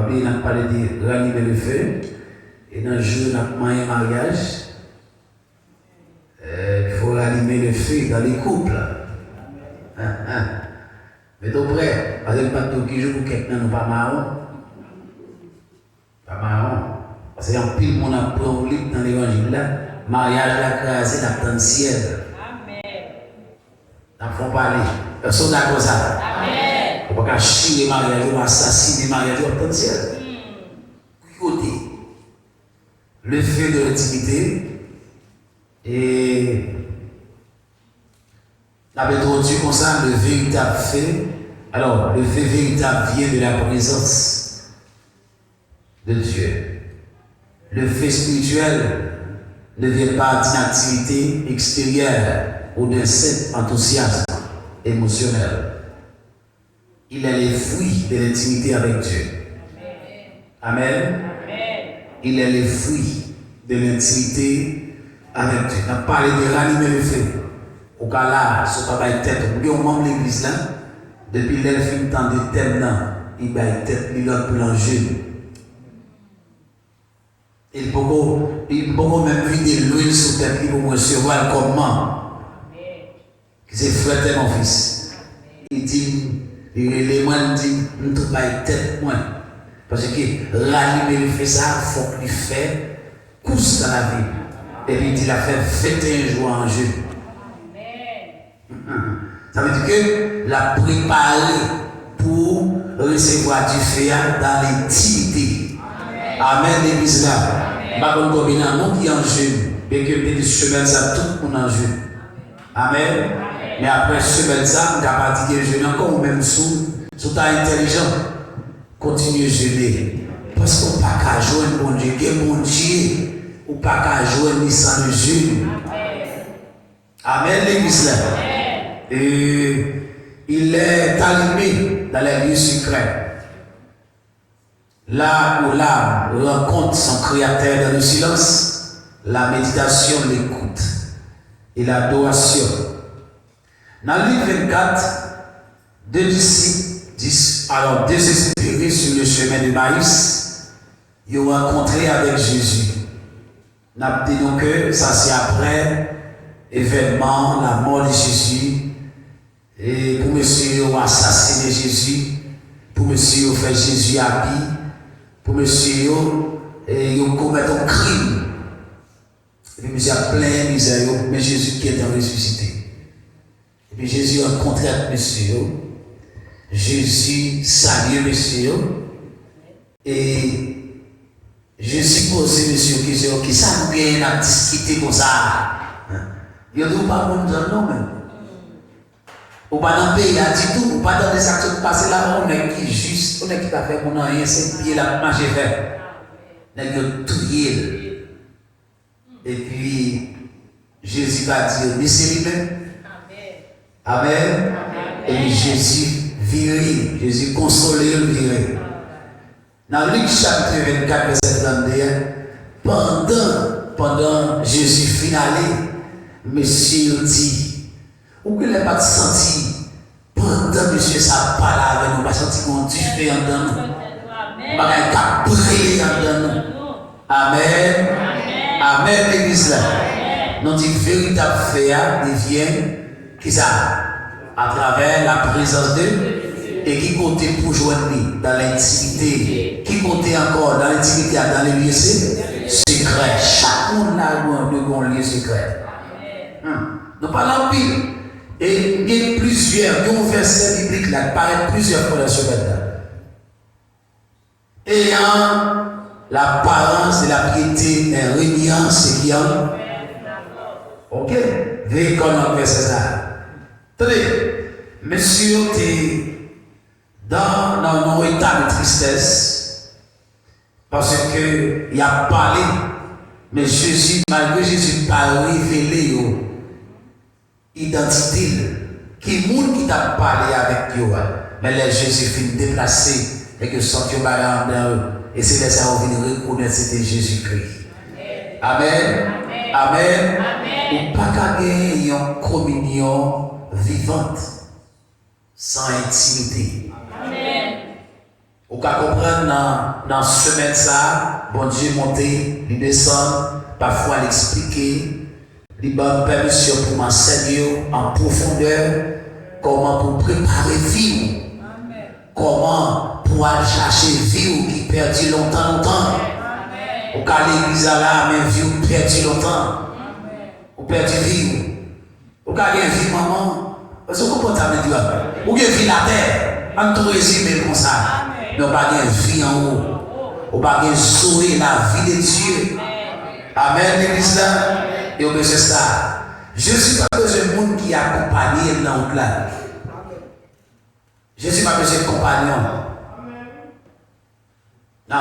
oublié, on a parlé de ranimer le feu. Et dans le jour, on a marié un mariage. Il faut ranimer le feu dans les couples. Mais tout près, parce que pas tout qui joue pour quelqu'un, nous pas marron. Pas marron. Parce qu'il y a un pile de monde à prendre libre dans l'évangile là. Mariage la crasé dans le ciel. Amen. Nous font parler. Personne n'a comme ça. Amen. On ne peut pas chier les mariages, on va assassiner les mariages dans le ciel. Côté. Le feu de l'intimité. Et la introduit comme ça le véritable feu. Alors, le feu véritable vient de la présence de Dieu. Le feu spirituel ne vient pas d'une activité extérieure ou d'un simple enthousiasme émotionnel. Il est les fruits de l'intimité avec Dieu. Amen. Il est les fruits de l'intimité avec Dieu. On a parlé de ranimer le feu. Au cas là, ce n'est pas une tête. Vous avez un membre de l'église là, depuis l'elfine temps de thème là, il a une tête, il a pour l'enjeu. Il peut même vider l'huile sur tête, il peut recevoir le commandement. C'est frère mon fils. Il dit, les moines disent, nous ne trouvons pas une tête moins. Parce que ranimer le feu, ça, il faut qu'il fasse course dans la vie. Et puis il dit, il a fait 21 jours en jeu. Ça veut dire que la préparer pour recevoir du feu dans l'intimité. Amen, l'église là. Par contre, comme il y a un monde qui est en jeu, et que des semaines, ça tout le monde en jeu. Amen. Mais après semaine, ça, on va pas dire jeûner encore, ou même sous ta intelligence. Continue à jeûner. Parce qu'on ne peut pas jouer un bon Dieu, bon Dieu, ou pas qu'à jouer sans le jeûne. Amen, l'église là. Et il est allumé dans les lieux secrets. Là où l'âme rencontre son créateur dans le silence, la méditation, l'écoute et l'adoration. Dans le livre 24, deux disciples, deux espérés sur le chemin de Maïs, ils ont rencontré avec Jésus. Nous avons dit donc que ça c'est après l'événement, la mort de Jésus. Et pour monsieur assassiner Jésus, pour monsieur faire Jésus habillé, pour monsieur commettre un crime. Et puis monsieur a plein de misère, mais Jésus qui est ressuscité. Et puis Jésus a rencontré avec monsieur. Jésus salue monsieur. Et Jésus pose monsieur question, qui ça bien à discuter comme ça? Il ne dit pas bon non même. Ou pas dans le pays, il a dit tout, ou pas dans des actions passées là, on est qui juste, on est qui t'a fait mon rien, c'est pied là, marcher fait. On est tout lié. Et puis, Jésus va dire, mais c'est lui-même. Amen. Et puis Jésus viré, Jésus consolé, viré. Dans Luc chapitre 24, verset 31, pendant Jésus finalé, Monsieur dit, ou que les pas senti pendant monsieur ça parle avec nous, pas senti qu'on diffère en nous, pas qu'un briller en nous. Amen. Amen, l'église là. Notre véritable fait devient qui ça? À travers la présence de Dieu et qui comptait pour joindre dans l'intimité, qui comptait encore dans l'intimité, dans les lieux secrets. Chacun a un lieu secret. Nous parlons pile. Et il y a plusieurs, il y a un verset biblique là, qui paraît plusieurs fois dans la semaine là. Ayant l'apparence de la piété, mais régnant ce qui en. Ok? Veuillez comme on verset ça. Tenez, monsieur, tu es dans un état de tristesse parce qu'il a parlé, mais Jésus, malgré Jésus, n'a pas révélé identité qui monde qui t'a parlé avec Dieu, mais les Jésus finit déplacé et que son Dieu va dans eux et c'est là ça on vient reconnaître c'était Jésus-Christ. Amen. Amen. Ou pas qu'à gagner une communion vivante sans intimité. Amen. Ou Vous pouvez comprendre dans ce semaine ça, bon Dieu monter, il descend, parfois l'expliquer, il donne permission pour m'enseigner en profondeur comment pour préparer vie, comment pour aller chercher vie qui perdit longtemps. Au cas l'église là, mais vie perdu longtemps. Ou perdu vie. Ou cas une vie maman. Parce que vous comprenez Dieu. Ou une vie la terre. On tout résumer comme ça. Mais on pas une vie en haut. On pas une souhait la vie de Dieu. Amen l'église là. Et on besoin ça. Jésus pas besoin de monde qui accompagne dans là. Jésus pas besoin de compagnon. Non.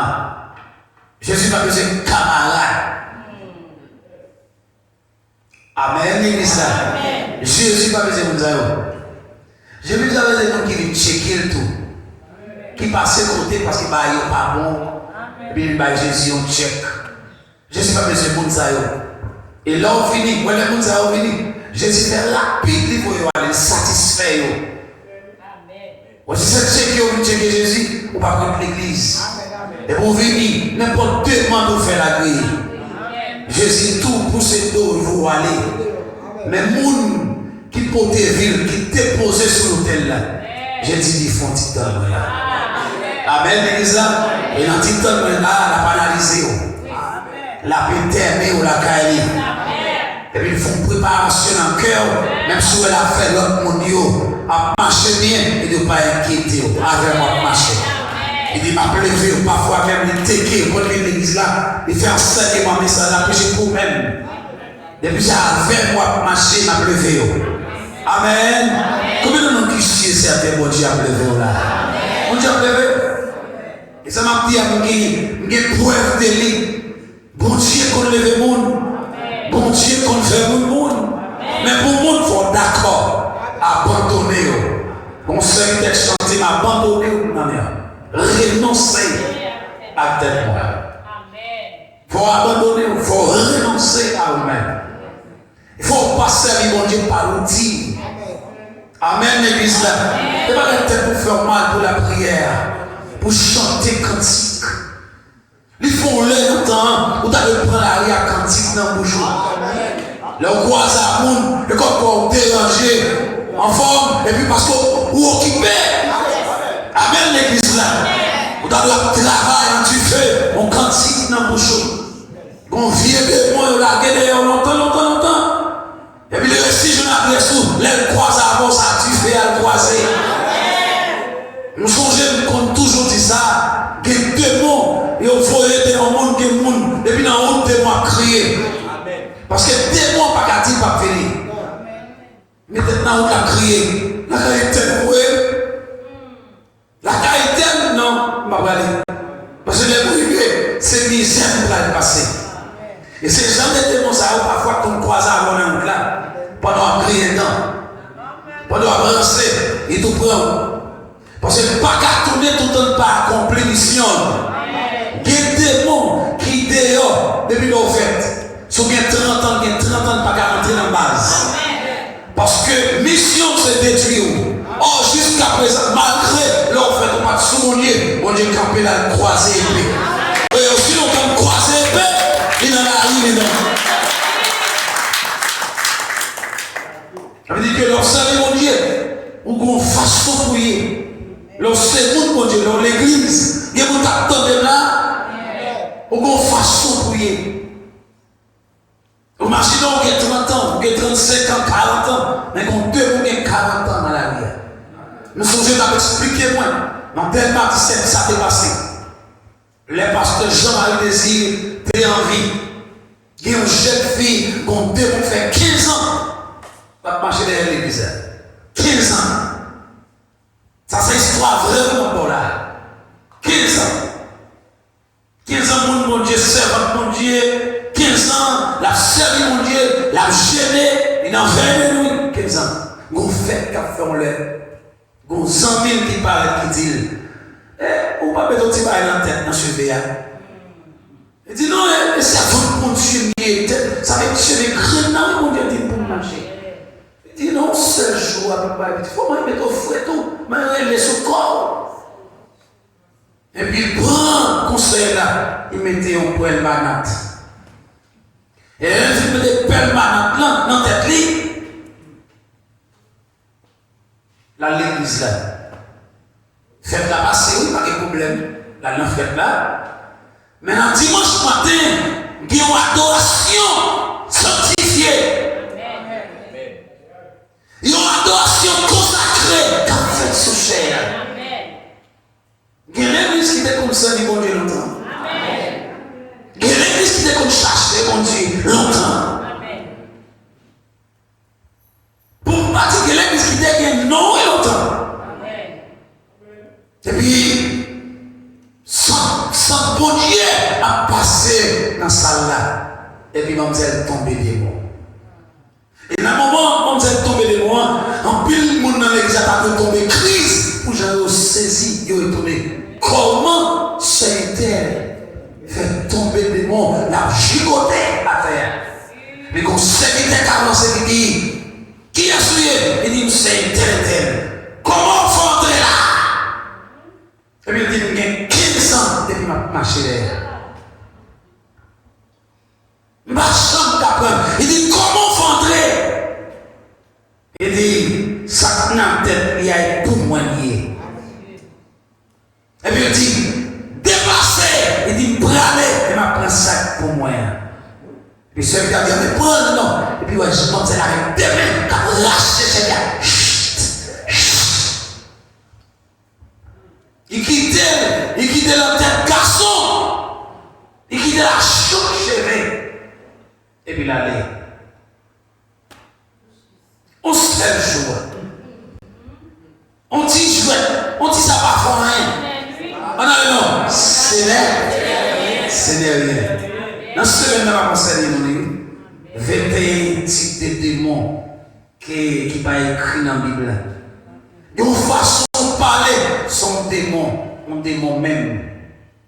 Jésus n'a pas besoin de camarade. Amen, l'église là. Jésus n'a pas besoin de ça. Jésus n'a pas besoin de gens qui viennent checker le tout. Qui passent côté parce qu'il n'est pas bon. Et puis il va Jésus un check. Jésus n'a pas besoin de ça. Et là on finit. Quand les gens ont fini, Jésus fait rapide pour aller satisfaire. Amen. Si c'est checker Jésus, ou pas contre l'église. Et pour venir, n'importe deux mois de faire la grille. Jésus tout pour ces dos, il faut aller. Mais les gens qui portent ville, qui déposent sur l'hôtel là, Jésus dit font petit temps. Amen, l'église là. Et dans petit temps, là, la pas analysé. La paix terminée ou la caille. Et puis ils font préparation dans le cœur, même si elle a fait l'autre monde, à marcher bien et de ne pas inquiéter. Avec moi, marcher. Il dit, m'a levé, parfois même il téqué, pour l'église là, il fait enseigner mon message, la prêcher pour même. Depuis ça, avec moi, marcher, m'a levé. Amen. Combien de nous qui chient certains, bon Dieu, a levé là? Bon Dieu, a levé. Et ça m'a dit, j'ai preuve de lui. Bon Dieu, qu'on lève le monde. Bon Dieu, qu'on fait le monde. Mais pour le monde, il faut d'accord, abandonner. Bon Seigneur, texte chanté, m'abandonner. Renoncer à tel moi. Il faut abandonner, il faut renoncer à vous-même. Il ne faut pas servir mon Dieu par l'outil. Amen, l'église là. Il ne faut pas être pour faire mal pour la prière, pour chanter cantique. Il faut le temps où tu as prendre la rire cantique dans le bouche. Le croise à monde, le corps dérangé, en forme, et puis parce que vous occupez. Amen, l'église là. Vous avez le travail en du feu, on cantique dans le bouche. On vient de moi, on l'a gagné longtemps. Et puis le récit, je n'ai pas sous, les croise avant ça, tu fais à le croiser. Nous songeons qu'on toujours dit ça, que deux mots, et on faut aider un monde, que monde, et puis dans un autre démon à crier. Parce que deux mots, pas qu'à dire, pas venir. Mais maintenant, on a crié, la qualité, oui. La qualité, non, pas aller. Parce que les brûlés, c'est misère pour la passer. Et ces gens de démons, ça parfois qu'on croise avant un là, pendant crier dedans, pendant avancer, et tout prendre. Parce que pas qu'à tourner tout le temps, pas accomplir mission. Il y a des démons qui dehors depuis l'offerte. Si vous avez 30 ans, pas qu'à rentrer dans la base. Parce que mission c'est détruire. Or jusqu'à présent, malgré l'offerte, on va souligner, on dit camper la croisée épée. Et aussi longtemps croisée épée, il en a arrivé dedans. Ça veut dire que lorsque mon Dieu, ou qu'on fasse souffrir. Lorsque mon Dieu, dans l'église, il y a mon attendez là, ou qu'on fasse souffrir. Vous marchez donc, vous avez 30 ans, vous avez 35 ans, 40 ans, mais vous avez 40 ans dans la vie. Nous sommes à expliquer moi, dans tel mardi, ça s'est passé. Les pasteurs Jean-Marie Désir, t'es en vie. Il y a une jeune fille, qu'on devait faire 15 ans, va marcher derrière l'église. 15 ans. Ça, c'est histoire vraiment pour là. 15 ans. 15 ans, mon Dieu, servant mon Dieu. 15 ans, la servi mon Dieu, la gêné, il en fait nous. 15 ans. Vous faites qu'à faire l'air. Vous 100 000 qui parlent, qui disent, ou pas mettre un petit bail dans la tête dans ce VA. Il dit non, c'est votre mon Dieu, ça va être chez les grenades, mon Dieu, dit pour marcher. Il dit non, seul jour à peu près. Il faut me mettre au fouet tout, me laisser au corps. Et puis il prend conseil là, il mettait un poêle banate. Et là, il met des pelles banate là, dans la tête li. Là, l'église là. Faites la passer, oui, pas de problème. Là, la fête là. Mais dans dimanche matin, il y a une adoration sanctifiée. Il y a une adoration consacrée qui a fait sous chair. Il y a l'église qui était comme ça, bon Dieu, longtemps. Il y a l'église qui était comme chercher, bon Dieu, longtemps. Pour ne pas dire que l'église qui était non longtemps. Et puis, sans bon Dieu a passé dans la salle là. Et puis, mademoiselle tombée des mots. Et dans le moment où mademoiselle tombée des mots, en pile, le monde dans l'église a tombé crise. Pour j'en ai saisi, il est tombé. Comment c'est-elle fait tomber des mots, la gigoté à terre? Mais quand serviteur qui a lancé, il dit, qui a souillé? Il dit, c'est tel. Comment faut entrer là? Et puis il dit, il y a 15 ans depuis ma chérie. Ma chambre d'apprendre. Il dit, comment faut entrer? Il dit, ça n'a tête, il y a pour moi lié. Et puis il dit, dépassez. Il dit, bralez. Il m'a pris un sac pour moi. Et puis celui qui a dit, mais prends non. Et puis ouais, je monte avec deux mains, qui a lâché ce gars. Il quittait la tête garçon. Il quittait la chouche cheveux. Et puis il allait. On se fait le jour. On dit jouet. On dit ça va faire rien. On a le nom. C'est derrière. Dans ce semaine, on va conseiller 21 types de démons qui sont écrits dans la Bible. De une façon de parler, sont démons, un démon même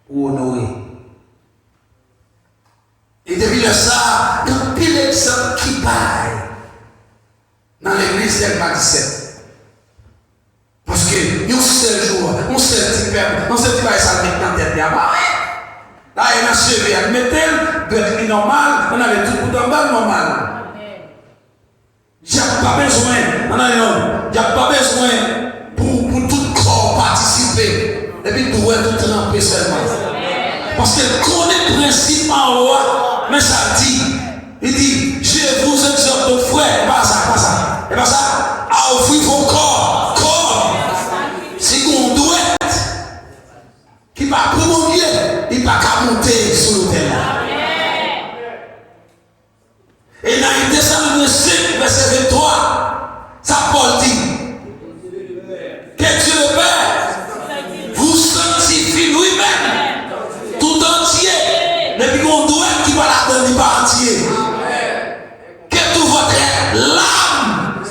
pour honorer. Et depuis ça, il y a pile d'exemples qui parlent dans l'église d'El 17. Parce que un seul jour, un seul petit peuple, un seul petit peuple, ça met dans la tête. Là, il y a un cheveu, il y a un être normal, on avait tout pour d'en bas normal. Il n'y a pas besoin, il n'y a pas besoin pour tout corps participer. Et puis tout être trempé seulement. Parce que connaît le principe en haut, mais ça dit, il dit, je vous exhorte de frères, pas ça, et pas ça, à offrir vos corps, si vous doit qui va prendre Dieu, il va pas monter sur l'autel. Et dans Thessaloniciens 5, verset 23, ça Paul dit que Dieu le Père vous sanctifie lui-même tout entier. Depuis qu'on doit qui va la donner par entier. Que tout votre l'âme,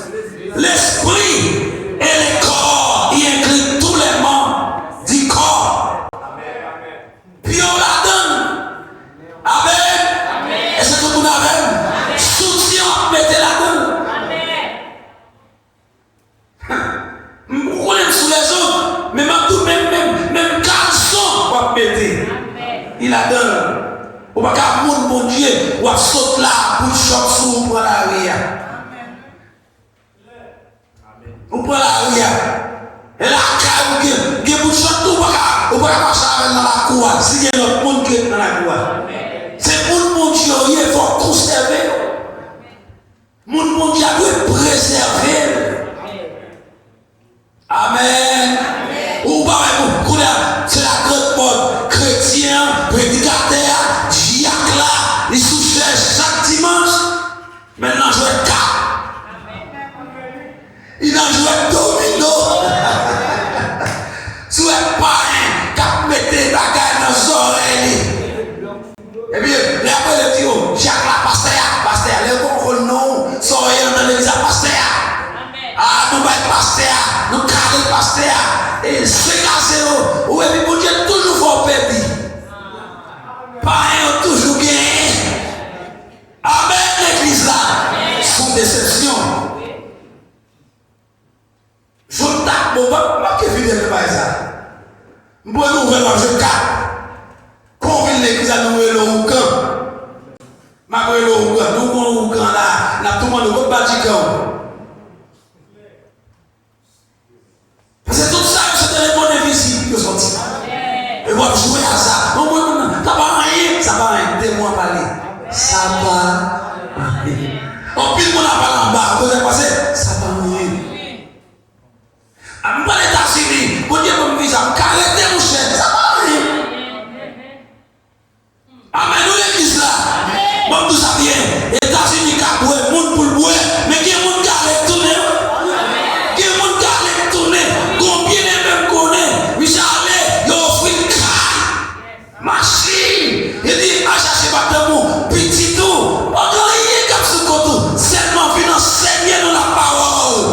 l'esprit et le corps y inclut tous les membres du corps. Puis on la donne. Amen. Et c'est tout le monde avec. Soutien, mettez-la donne. Vous connaissez sous les autres, mais même garçon, on va mettre. Il la donne. On va faire mon Dieu, on va sauter là pour choc sous pour la ria. On prend la ria. Et là, quand vous choc tout, on va passer dans la cour. Si il y a notre monde qui est dans la cour. C'est pour mon Dieu, il faut conserver. Mon Dieu doit préserver. Amen. Ou pas, c'est la grande mode. Chrétien, prédicateur, diacre là, les sous-chefs chaque dimanche. Maintenant, je vais 4. Il a joué domino. Sous un parrain, qui mettait des bagages dans les oreilles. Et puis, les après, le dit, Jacques la pasteur, les bons non, sont dans l'église pasteur. Ah, nous va pasteur, nous cadre pasteur. Et c'est cassé, ou et puis, mon Dieu, toujours faut perdre. Parrain, toujours gagné. Amen, l'église là. Son déception. Je tape mon papa, qui vient de faire ça. Bon, nous ouvrons le 4. Convient l'église à nous le Oukan. Ma le Oukan, nous avons Oukan là. Nous avons tout le monde bâti camp. Parce que tout ça, c'est des bonnes visibles qui sont sortis. Et vous jouer à ça. Ça va rien. Ça va rien. Deux-moi parler. Ça va rien. En plus, on a parlé en bas. Vous avez passé. Ça va rien. Je ne vais pas les États-Unis. Vous dites que je vais arrêter mon chef. Ça va rien. Amen. Nous l'église là. Bon, tout ça vient. Les États-Unis qui ont le monde pour le boire. Mais qui est le monde qui a retourné? Qui est le monde qui a retourné? Combien de même connaît? Michel, il offre une caille. Machine. Il dit, à chercher par mon petit tout. Seulement venir enseigner dans la parole.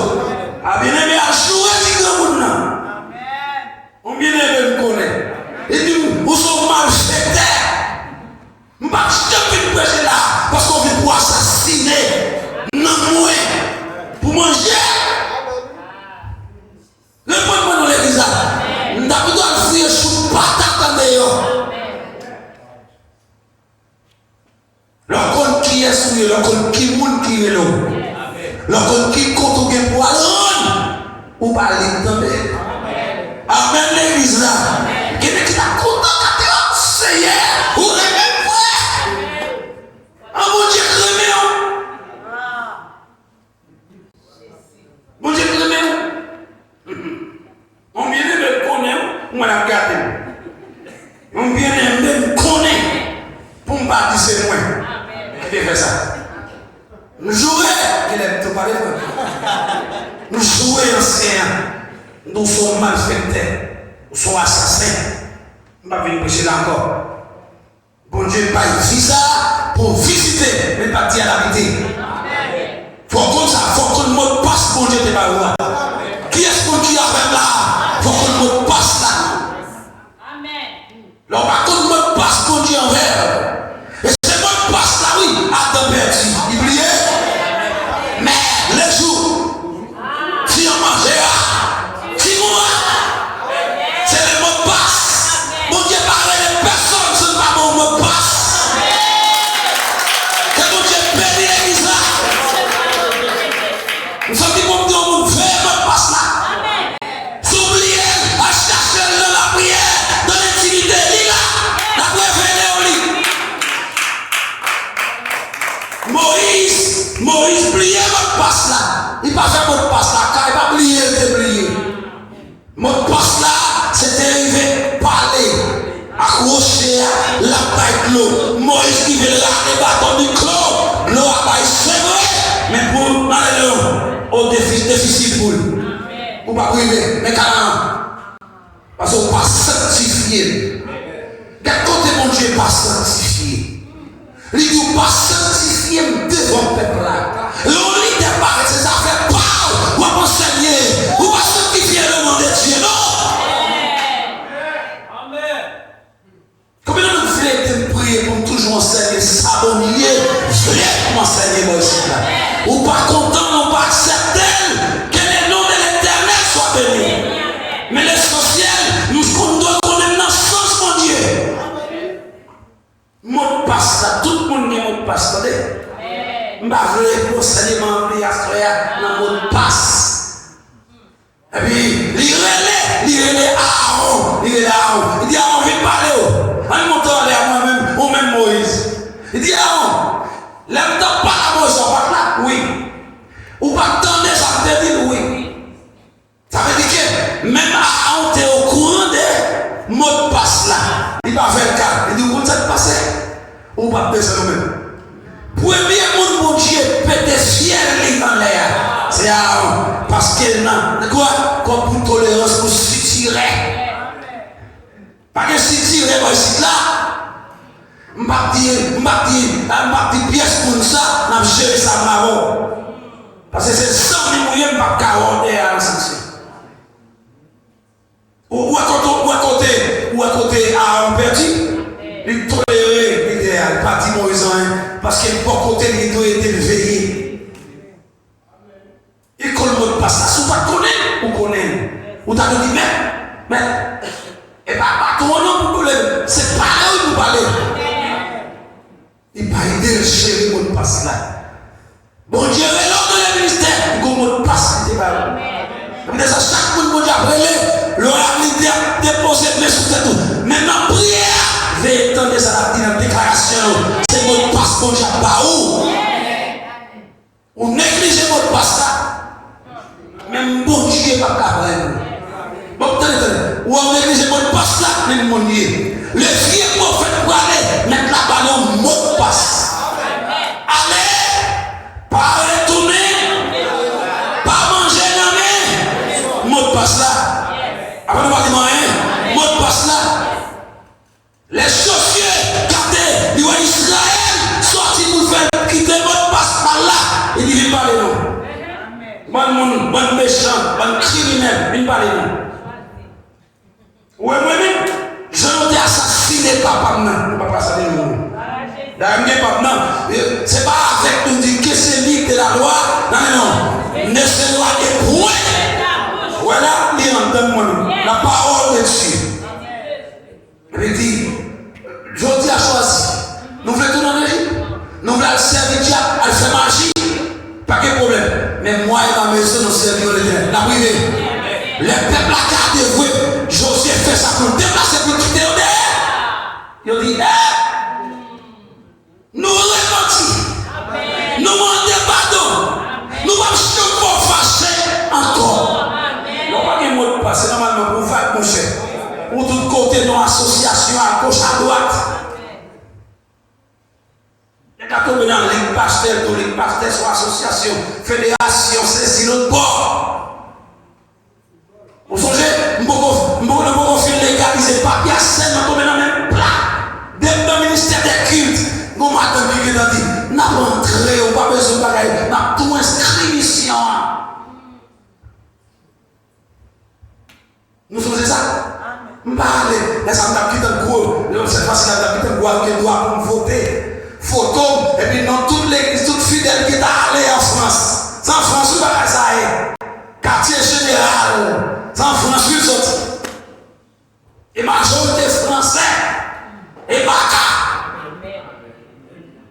A bien aimé à jouer du grand monde. On bien aimé me connaît. Et dit, vous sommes malfaiteurs. Je ne vais pas prêcher là parce qu'on vient pour assassiner. Non, moi. Pour manger. Le point dans l'église. Je ne vais pas fuir sous patate d'ailleurs. L'on qui est souillé, l'on qui moun qui est là. L'on qui compte au gain pour aller. Ou pas aller tomber. Amen l'église là. Qui est là content quand tu es Seigneur. Ou même frère. Ah mon Dieu crémé. Mon Dieu crémé. On vient de me connaître. On va la regarder. On vient de me connaître. Pour me battre c'est moi. Qui fait ça? Nous jouons, qu'il aime tout parler. Nous jouons anciens. Nous sommes malfaiteurs. Nous sommes assassins. Je ne vais pas venir prêcher là encore. Bon Dieu, pas ici ça pour visiter, mais pas dire la vérité. Faut qu'on ça, faut qu'on mot passe pour Dieu, t'es pas là. Qui est-ce qui a fait là? Faut qu'on mot passe là. Amen. Alors, par contre, mot passe pour Dieu envers. Passe là, oui, à ton perdu. Il brillait. Mais les jours, si on mangeait, si moi, c'est le mot de passe. Mon Dieu parlait de personne, ce n'est pas mon mot de passe. Que mon Dieu bénisse l'église là. Nous sommes dit qu'on doit faire mot de passe là. S'oublier, à chercher dans la prière, dans l'intimité, il là, la préférée au lit. Moïse pliait votre passe là. Il n'a pas fait votre passe là, car il n'a pas plié, il a plié. Votre passe là, c'était arrivé parler, accrocher la taille de l'eau. Moïse qui veut ramener bâton du clos. L'eau a pas c'est vrai, mais pour aller au déficit pour lui. Pour pas priver, mais carrément. Parce qu'on pas sanctifié. Quel côté mon Dieu pas sanctifié? Il dit pas sanctifié devant le peuple là. L'on lit des paroles, ses affaires parlent. Ou pas enseigner, ou pas sanctifier le nom de Dieu, non. Amen. Combien de vous voulez prier pour toujours enseigner ça au milieu? Voulez m'enseigner moi aussi là. Ou pas content, ou pas accepter que le nom de l'Éternel soit béni. Mais l'essentiel, nous doit connaître dans le sens mon Dieu. Mot de passe là, tout le monde a un mot de passe, attendez. Je ne vais pas enseignement dans le mot de passe. Et puis, il relève Aaron. Il dit Aaron, viens parler. On monte à moi-même, ou même Moïse. Il dit Aaron, l'aime pas la Moïse, on va là, oui. Ou pas attendre, ça veut dire oui. Ça veut dire que même Aaron, tu es au courant des mots de passe là. Il va faire le cas. Il dit, vous êtes passé. Ou pas besoin de nous-mêmes. Premier monde, mon Dieu, peut être fier dans l'air. C'est Aaron. Parce qu'il n'a quoi? Comme pour tolérance, pour se tirer. Parce que si tirer, moi, ici là, je ne vais pas dire pièce pour ça, je vais gérer ça marron. Parce que c'est 100 000 moyens, je ne vais pas 40 à la sanction. Ou à côté Aaron perdu, il toléré l'idéal, pas dit Moïse, parce qu'il n'est pas côté, il doit être élevé. Il connaît le mot de passe, si vous ne connaissez pas, vous connaissez. Vous avez dit, mais, Et pas ton nom pour problème. C'est pas là où vous parlez. Il va aider le chéri mot de passe là. Bon Dieu, est là dans le ministère. Il y a un mot de passe. Comme ça, chaque monde qui a brûlé, le réalité a déposé mes sous-têtes. Maintenant, prière. Veillez attendre ça dans la déclaration. C'est le mot de passe qu'on a pas où. Ou négligez le mot de passe là. Même bon Dieu n'est pas capable. Bon, attendez. Ou on néglige le mot de passe là, même mon Dieu. Le vieux prophète pour aller mettre la balle au mot de passe. Allez, pas retourner, pas manger la main. Mot de passe là. Après, nous parlons rien. Mot de passe là. Les chauffeurs, gardez, les Israël, sortis pour faire quitter le mot de passe par là. Il dit, il parle nous. Bon monde, bon méchant, bon criminel, il parle nous. Ouais, moi-même, je l'ai assassiné papa, non, papa, ça dit non. C'est pas avec nous dire que c'est lui de la loi, non, ne se loi des points. Voilà, il entend moi, la parole de Dieu. Il dit, je dis à choisi, nous voulons tout en Égypte, nous voulons servir Dieu, elle fait magie, pas de problème. Mais moi et ma maison, nous servons l'Éternel. La privée. Le peuple a gardé vrai. Josué fait ça pour déplacer pour quitter au derrière. Il dit, nous repentis. Nous demandons pardon. Nous ne pas fâcher encore. Nous n'avons pas de mot de passe. Normalement, pour faire mon cher. Pour tout côté, nos associations à gauche, à droite. Les gars tombent dans les pasteurs, tous les pasteurs sont associations, fédérations, c'est notre bord. Vous songez, nous pouvons légaliser pas bien scène, nous tombons dans le même plat. Dans le ministère des cultes, nous m'attendons qui vient dit, nous n'avons entré, on n'a pas besoin de bagaille, nous avons tout inscription. Nous faisons ça. Nous parlons, laissez nous quitter le gros, cette fois-ci, nous avons quitté le gros qui doit pour voter. Photo, et puis dans toute l'église, toute fidèle qui est allée en France. Sans France, vous ne ça. Quartier général. Sans France, vous sortez. Et majorité français. Et Baka.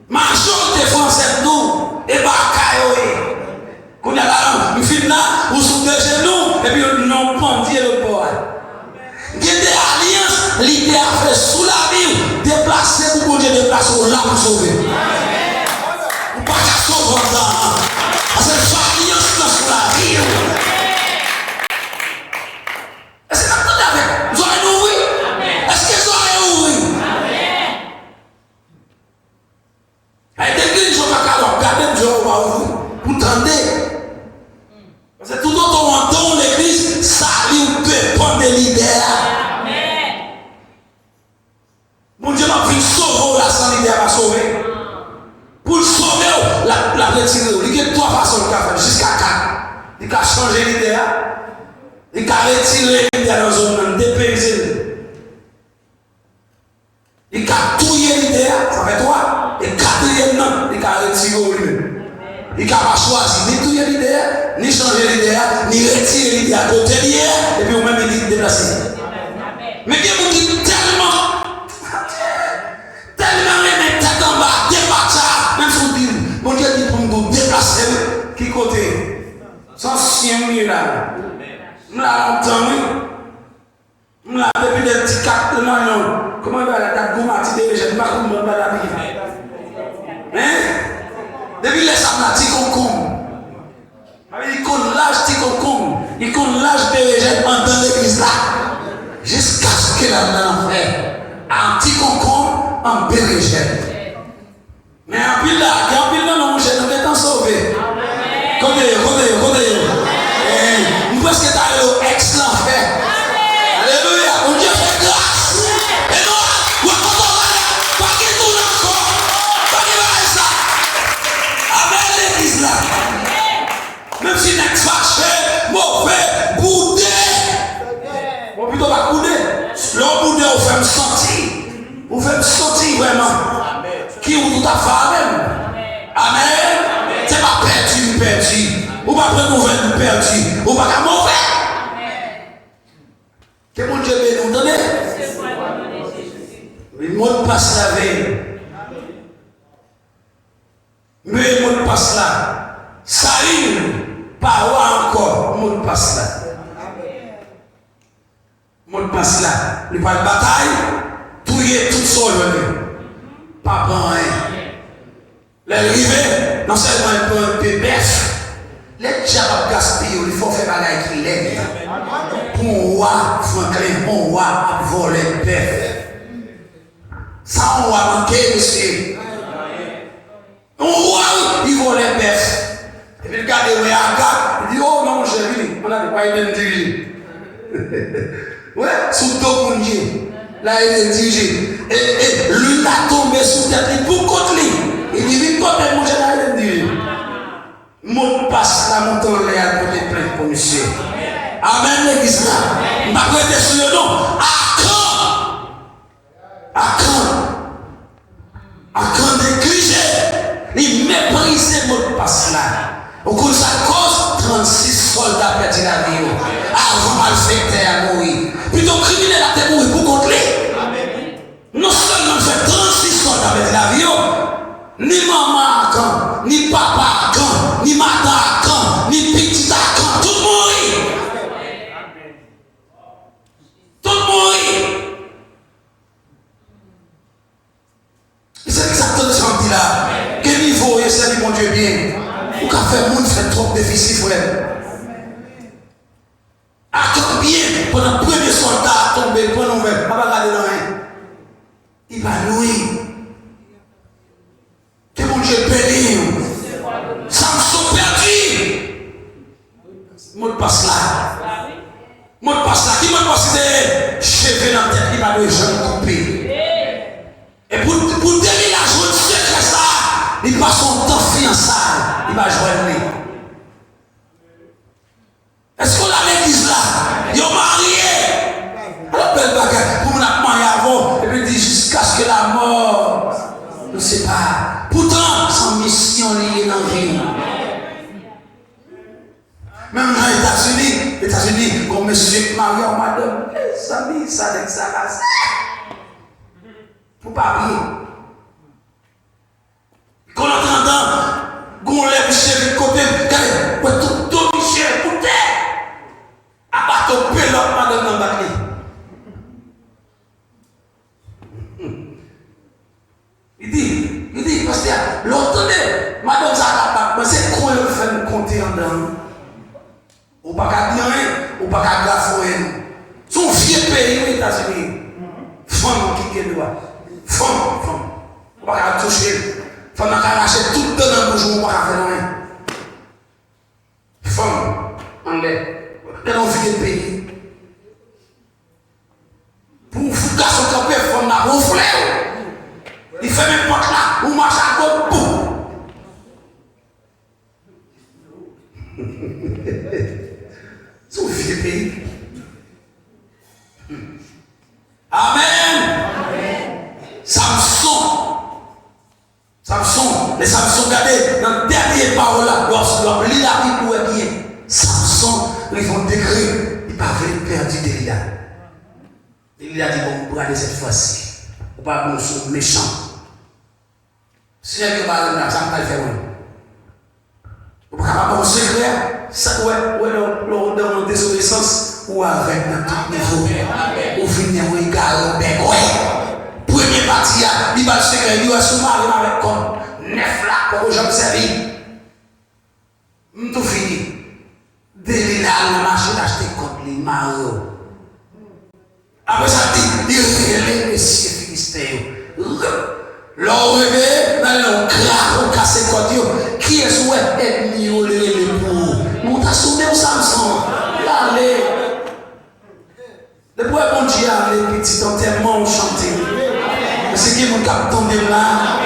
Majorité français, nous. Et Baka, oui. Quand il y a là, nous filmons là, vous sous deux genoux, et puis nous avons pendu le bois. Il y a des alliances, l'idée a fait sous la vie, déplacer pour Dieu déplacer là pour sauver. Ou pas qu'à sauver ça. Parce que l'alliance sous la vie. Est-ce que vous avez avec? Vous aurez ouvert? Est-ce que vous aurez ouvert? Et dès que les gens vont regarder, les gens vont ouvrir. Vous entendez? Parce que tout autant on entend l'église, ça lui peut prendre des leaders. Mon Dieu m'a pris sauver la sans leader à sauver. Pour le sauver, la retirer. Il y a trois façons de faire jusqu'à 4. Il a changé leader. Il a retiré leader dans une zone dépaysée. Il a touillé leader, ça fait 3. Et quatrièmement, il a retiré lui-même. Il n'a pas choisi ni touiller l'idée, ni changer l'idée, ni retirer l'idée à côté d'hier, et puis vous-même il déplacer. Mais il y a des gens qui tellement même tête en bas, débattre, même si vous dites, mon Dieu dit pour nous déplacer, qui côté? Sans chien, là. Nous l'avons entendu. Nous l'avons depuis des petits cartes, non. Comment il va la date goumati de je ne sais pas comment il va la vie. Hein? Depuis les samnati concombre. Il compte l'âge de concombre. Il compte l'âge de rejette dans l'église là. Jusqu'à ce que la l'enfer. Un petit concombre, un bérégette. Mais en pile là, en pile là, nous sommes sauvés. Côté. Nous pensons que tu as ex l'enfer. Alléluia. Mon Dieu fait grâce. Et nous, pas qu'il tourne encore. Pas qu'il va ça. Avec l'église là. Même si n'est fâché, mauvais, boudé. Bon, plutôt pas boudé. L'homme boudé, on fait me sentir. On fait me sentir vraiment. Qui ou tout à fait même. Amen. C'est pas perdu. Ou pas prendre nouvelle perdu. Ou pas mauvais. Que mon Dieu nous donne. de passe la veille. Mais mot de passe là. Ça arrive, pas encore, mot de passe là. Mot de passe là. Il pas de bataille, tout est tout seul. Pas bon, hein. L'arrivée, non seulement un peu bête, les diables gaspillent, il faut faire bagaille qui l'aide. Pour un roi, Franklin, un roi a volé bête. Ça, on va manquer, monsieur. Un roi, il vole bête. Et puis, regardez, il regarde, il dit, oh non, j'ai vu, on a pas été dirigé. Ouais, sous deux Dieu. Là, il est dirigé. Et lui, il a tombé sous tête, pour contre lui. Il dit, vite, toi, mon général, il est dirigé. Mon passe la montagne pour te plaindre pour monsieur. Amen, l'église là. Je ne vais pas prêter sur le nom. À quand? À quand? À quand négliger? Il méprise mon passe là. Au cours de sa cause, 36 soldats perdent la vie. Avant malfaiteur à mourir. Plutôt criminel à te mourir pour contre lui. Non seulement fait 36 soldats perdent la vie. Ni maman à quand, ni papa à quand, ni madame à quand, ni petit à quand, tout mourir. Tout mourir. C'est exactement ce qu'on dit là. Quel niveau est ce mon Dieu bien? Ou qu'a fait le monde fait trop difficile, frère. Attends bien, pendant le premier soldat à tomber, pendant le on va regarder dans rien. Il va louer. Que mon Dieu bénisse. Samson perdu. Mot de passe là. Mot de passe là. Qui mot de passe c'est cheveux dans la tête, il va le jeune coupé. Et pour tenir la joie de secret ça, il passe son temps fiançailles. Il va joindre lui. Est-ce qu'on a l'église là? Ils ont marié. Alors, belle bagarre. Pour nous marié avant. Et puis il dit jusqu'à ce que la mort nous sépare. Pourtant, sans mission liée dans la vie. Même dans les États-Unis, comme monsieur marié en madame, ça dit ça avec ça là. Pour pas prier. Quand on entend, qu'on lève Michel de côté, tout Michel, pour terre. À part ton pélote, madame dans le bac. Il dit, parce que l'entendez, madame Zaka, mais c'est quoi le fait de compter en dedans? Ou pas qu'à dire rien, ou pas qu'à grafouer. Son vieux pays aux États-Unis. Femme qui est droit. Femme. Ou pas qu'à toucher. Femme qui a arraché tout le temps dans le bouche, ou pas qu'à faire rien. Femme, anglais. Quel on vit le pays? Pour vous casser son campé, femme n'a pas ouvert. Il fait même pas là, ou marche à côté, boum. C'est un vieux pays. Amen. Samson, les Samson, regardez, dans le dernier parole là, lorsqu'on lit la Bible pour bien, Samson, ils vont décrire, il pas voulu perdre Delilah. Delilah dit, bon, vous regardez cette fois-ci, vous ne pas bon, méchant. Si je ne pas là, ça ne va pas faire. Vous ne pouvez pas bon secret, ça ouais, dans la désobéissance, ou avec dans tout niveau. Ou finir ou égal, premier parti, il va se secret, il va se marier avec comme 9 là, comme j'observe. Tout fini. Delilah, le marché d'acheter contre les maris. Après ça, il relève les cieux philistins. L'on rêve, l'on craque, on casse les côtés. Qui est souhait être mis au lieu de pour nous t'as soulevé au Samson. Allez. Le bois bon Dieu, les petits enterrements ont chanté. C'est qui mon cap tombé là.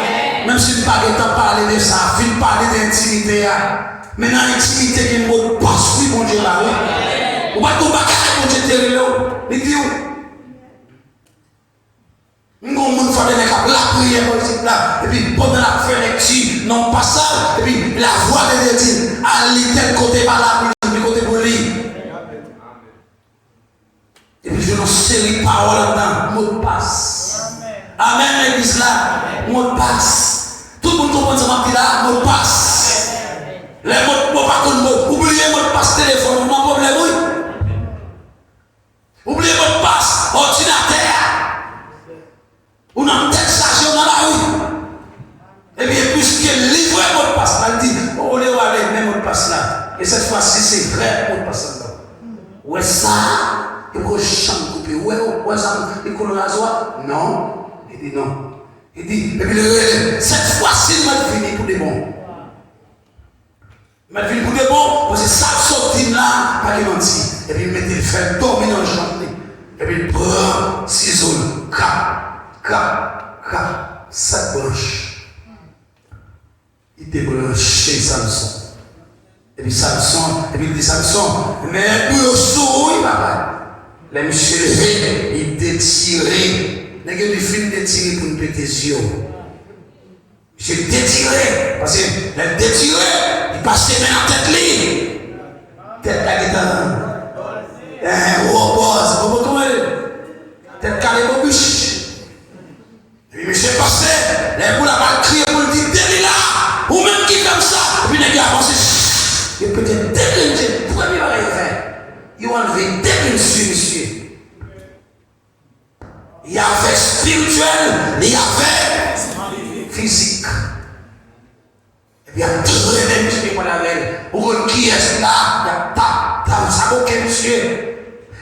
Même si je ne parle pas parler de ça, je ne parle d'intimité. Mais dans l'intimité, il y a un mot de passe, oui, bon Dieu là. On va tomber à mon Dieu terrible. Il dit où? Nous faisons la prière là, et puis pendant la lecture, non pas ça, et puis la voix de Dieu dit, allez tel côté par la du côté pour lui. Et puis je ne série parole là-dedans, mot de passe. Amen, l'église là. Mot de passe. Tout le monde comprend ça, ma là, mot de passe. Les mots de passe, oubliez mot de passe téléphone, mon problème, oui. Oubliez mot de passe, ordinateur. Ou dans tête chargée dans la rue. Et bien, puisque livré mot de passe, elle dit, on est allé, même mot de passe là. Et cette fois-ci, c'est vrai mot de passe là. Ouais, ça, il faut chambre coupé. Ouais, ça, il faut le rasoir. Non. Il dit non. Il dit, et puis cette fois-ci, il va finir pour des bons. Il va finir pour des bons, parce que ça sortit là, pas de mentir. Et puis il met le fer dormir dans le champ. Et puis il prend ciseaux, cette branche. Il débranché Samson. Et puis Samson, et puis il dit Samson, mais pour le sourd, il va pas. Les monsieur levé, il détiré. Les gars du film détiré pour nous péter les yeux. J'ai détiré, parce que les détiré, il passait dans la tête libre. Tête la guitare. Oh boss, comment elle est? Tête carrée au bûche. Et puis monsieur passé, les boules à mal crier pour le dire, Délila, ou même qui comme ça. Et puis les gars avancent. Il peut être dès que premier va faire. Il va enlever dès que monsieur. Il y avait spirituel, il y avait physique. Et puis il y a deux les monsieur pour la veille. Pour qui est là? Il y a tap, ça va aucun monsieur.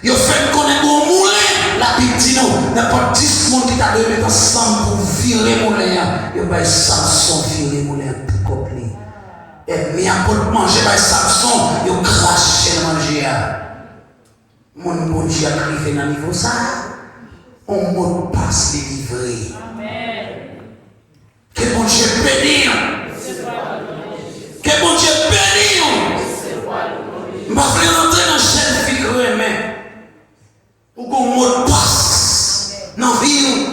Il fait connaître mon moulin. La Bible dit non, n'importe 10 personnes qui t'a donné ensemble pour virer mon moulin. Il va Samson virer mon moulin tout complet. Et mais à pour manger par Samson, il a craché le manger. Mon bon Dieu a arrivé dans le niveau ça. On mot de passe délivré. Que bon Dieu bénisse. Que bon Dieu bénisse. Je vais rentrer dans cette figure, mais ou qu'on mot de passe dans la vie.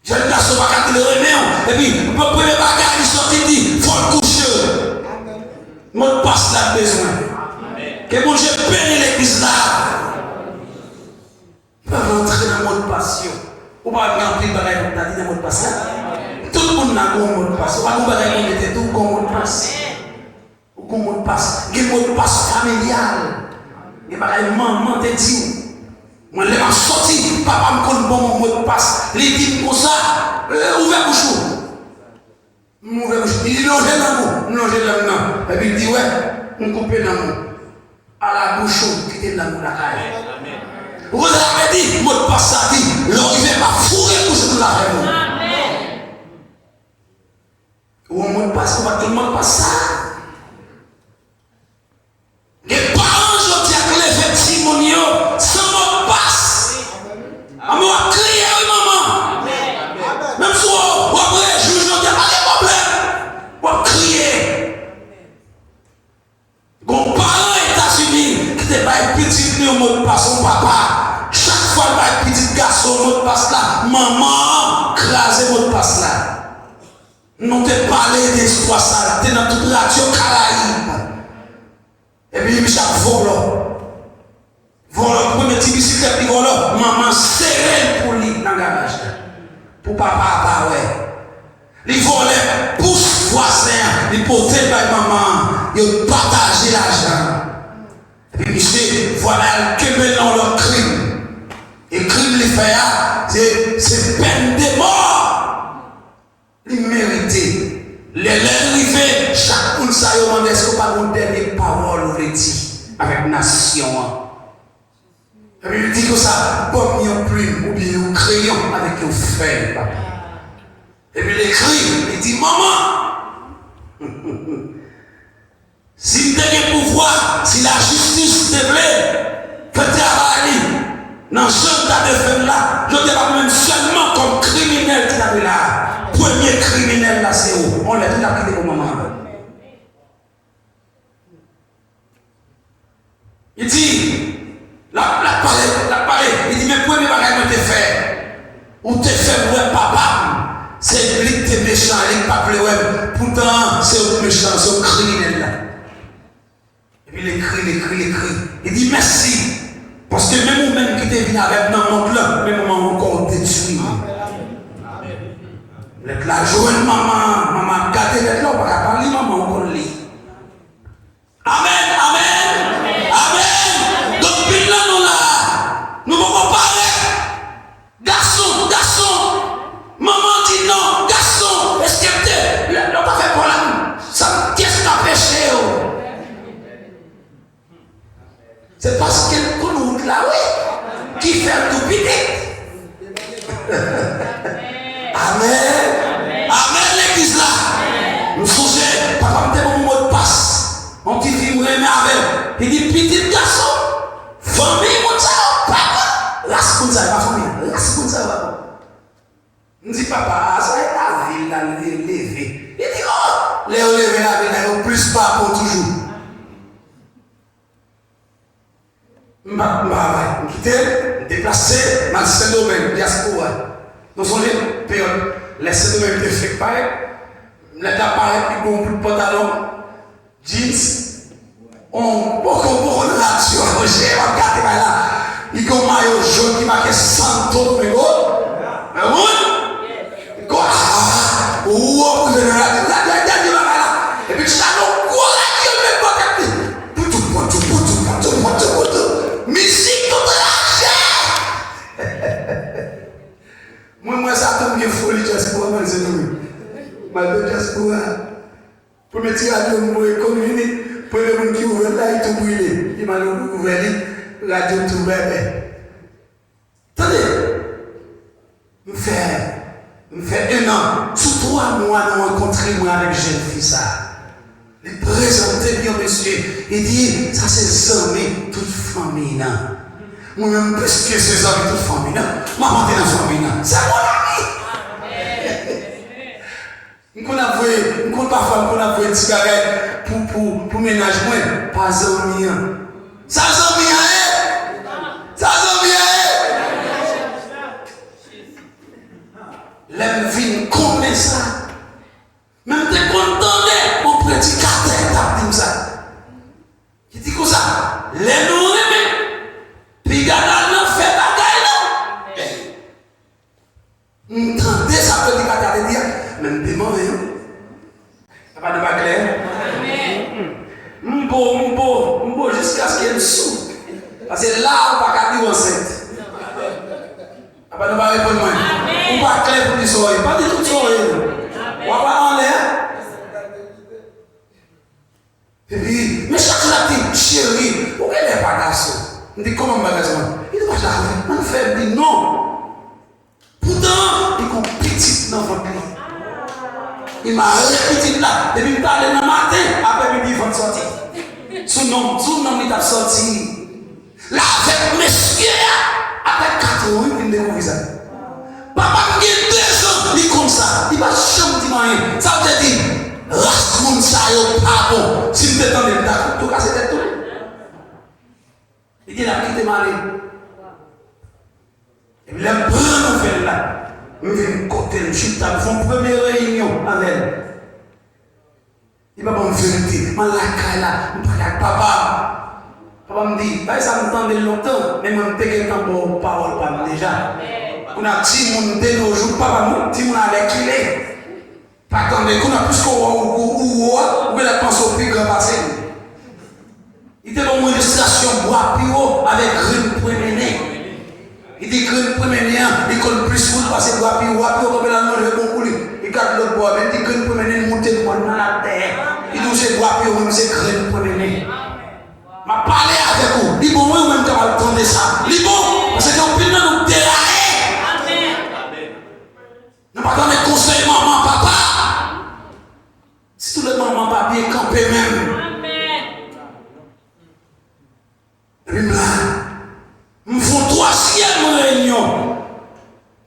Je ne sais pas quand le remet. Et puis, le premier bagage qui sort, il dit, il faut le coucher. Mot de passe là besoin. Que bon Dieu bénisse l'église là. Pas rentrer dans le mot de passion. Ou pas rentrer dans le mot de passe là. Tout le monde a un mot de passe. Ou pas nous était tout comme mot de passe. Ou comme mot de passe. Il y a un mot de passe familial. Il y a un maman te dit. Moi, je suis sorti. Papa me connaît bon mot de passe. Il dit comme ça. Ouvert bouchou. Ouvert bouchou. Il dit non, j'ai l'amour. Non, j'ai l'amour. Et puis il dit ouais, on coupe l'amour. À la bouchou, quitter l'amour la caille. Vous avez dit, mot de passe a dit, l'arrivée va fourrer pour ce que vous avez. Amen. Ou un mot de passe, tout le monde passe ça. Les parents, je dis à lever Timonio, sans mot de passe. À moi, crier, oui, maman. Même si vous avez joué, je dis, pas de problème. Vous crier. Vos parents États-Unis, qui te baillent petit au mot de passe, son papa. Chaque fois que le petit garçon mot de passe là, maman crase mot de passe là. Nous te parlé d'histoire ça là, t'es dans toute radio Caraïbe. Et puis chaque volant, premier petit bicyclette qui volant, maman serré pour lui dans le garage. Pour papa, ouais. Il volait, pousse voisin, il portait par maman, il partageait l'argent. Et puis monsieur, voilà que maintenant le crime. Et crime les fait, c'est peine de mort. Il mérite. Les arrivés, chaque monde ça demande est-ce qu'on pas une dernière parole ou dit avec la nation. Et puis il dit que ça, comme une plume ou bien un crayon avec une feuille. Et puis il écrit, il dit maman, si vous avez le pouvoir, si la justice te plaît, faites travailler. Dans ce tas de femmes là, je ne dis pas même seulement comme criminel qui est là. Premier criminel là, c'est où? On l'a tout quitté pour maman. Il dit, la parole, il dit, mais premier bagage que tu fais, ou tu fais pour papa, c'est lui qui est méchant, il n'est pas pleurer. Pourtant, c'est un méchant, c'est un criminel là. Et puis il écrit. Il dit merci. Parce que même vous-même qui t'es venu avec dans le monde là, même on encore détruit. maman, gardez les là, on va parler, maman, on va lire. Amen, amen, amen. Donc, puis là, nous pouvons parler. Garçon, maman dit non, garçon, est-ce que tu n'as pas fait problème? Qu'est-ce que tu as péché? C'est parce que nous là, oui, qui fait tout petit. Amen. Amen, l'église là. Nous songez, papa me dit mon mot de passe. Mon petit fille me remet avec. Il dit, petit garçon, famille, mon ça, papa. Laisse comme ça, ma famille. Laisse comme ça, me dit, papa, ça est la ville, là, levé. Il dit, oh, les lever la ville, au plus pas pour toujours. Je quitte, déplacé, dans ce domaine, diaspora. Nous sommes en période, laissez domaine de fait pareil, l'appareil qui bon pour le pantalon, jeans, on beaucoup de l'action, j'ai regardé là, il y a un maillot jaune qui marque Santo Domingo, mais oui, quoi, vous avez regardé là, et puis ça nous court là, il y a même pas musique toute la chair. Moi, ça tombe bien folie, diaspora, moi, c'est nous. Malgré diaspora, premier tir à deux mots économiques, premier monde qui ouvre là, il tout brûlé. Il m'a ouvert, radio tout bébé. Attendez, me fait 1 an, sous 3 mois, nous rencontrons moi avec jeune fille ça. Il présentait bien, monsieur. Il dit, ça c'est amis, toute famille. Moi-même, plus que ces amis, toute famille. Maman est dans la famille. C'est mon ami. On a vu, on parfois, on a vu une cigarette pour ménage, pas amis. Ça amis, ça amis. L'aime vine comme ça. Même t'es content, mon prédicateur t'a dit ça. Qui dit comme ça, les nous remet, puis gardez non fait bagaille non. Entendez ça prédicateur te dire, même des mauvais. Pas de bagaille. M'beau jusqu'à ce qu'il sous. Parce que là on va garder enceinte. Pas de bagaille pour moi. On va clair pour les soirées, pas de toutes soirées. On va en l'air. Et puis, mais chaque latin, chérie, pourquoi elle n'est pas garçon? On dit comment magasin? Il dit, on fait, dit non. Pourtant, il est petit dans votre vie. Il m'a répété là, depuis qu'il parlait dans le matin, après midi, il va sortir. Son nom, il a sorti. Là, avec monsieur, après 4 ans, il me découvre ça. Papa, il a 2 ans, il est comme ça. Il va jamais dire rien. Ça veut dire, race moun sa yo pas bon. Si vous êtes dans le tas, tout cas c'est tout. Il dit, il a quitté Marie. Et puis, il a pris un nouvelle là. Je vais côté, je suis dans une première réunion avec elle. Il va me vérité. Je suis là, je parle avec papa. Papa me dit, ça me tendait longtemps, mais je me temps pour parole déjà. On a dit, mon de nos jours, papa, dit, on a avec qui est. Pas attendez, qu'on a plus qu'on va la penser au plus grand passé. Il était dans une illustration bois plus haut avec green premier. Il dit green premier, il colle plus haut parce que bois plus haut, comme la manger bon pour lui. Il garde l'autre bois, il dit green premier, monter le monde dans la terre. Il dit c'est bois plus haut, c'est green premier. Ma parler avec vous. Il bon, moi même tu vas entendre ça. Il bon, parce que on peut nous dérailler. Amen. Nous pas donner conseil maman, papa. Si tout le monde m'a pas bien campé même. Amen. Et puis là, nous faisons 3e réunion.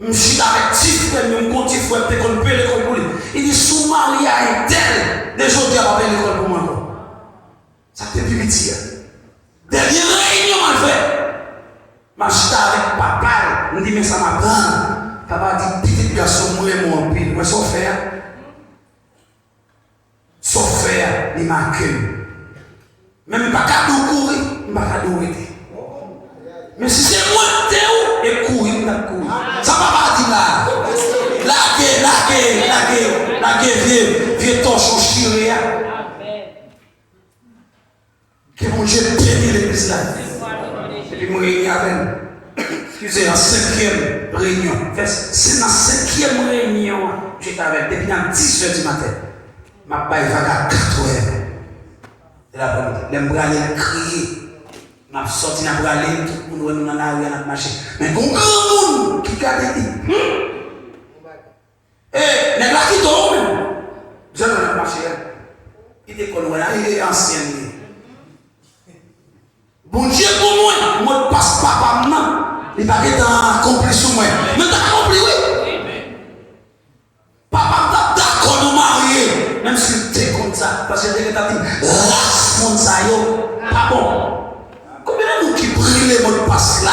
Je suis avec Tif, je continue à faire l'école pour l'école. Il dit, sous Marie a été tel, des jours qui a pas l'école pour moi. Ça fait plus vite. Dernière réunion, je fait. Je suis avec papa, je me dis, mais ça m'a pris. Papa dit, petit garçon, moi et mon pile, moi, sauf faire. Sauf faire, il m'a accueilli. Même pas qu'à courir, il m'a pas courir. Mais si c'est moi, t'es où? Et courir, il m'a courir. Ça va pas dire là. La guerre, vieux torchon chiré. Que mon Dieu bénisse l'église là. Et puis, moi, réunion avec, excusez, en 5e réunion. C'est dans la 5e réunion, j'étais avec, depuis dans 10h du matin. Ma baille va à 4h. Et l'après-midi, les bras les crier. Je suis sorti dans le bras, tout le monde dans la rue, dans le marché. Mais il y a un grand monde qui a dit. Et les gars qui tombent, je vais dans le marché. Il est connu, il est ancien. Bon Dieu pour moi, moi ne passe pas par moi. Il va être accompli sur moi. Mais tu as compris, oui. Papa t'a d'accord de marier. Même si tu es comme ça. Parce que tu as dit, race comme ça, pas bon. Combien de gens qui brûlent les mots de passe là?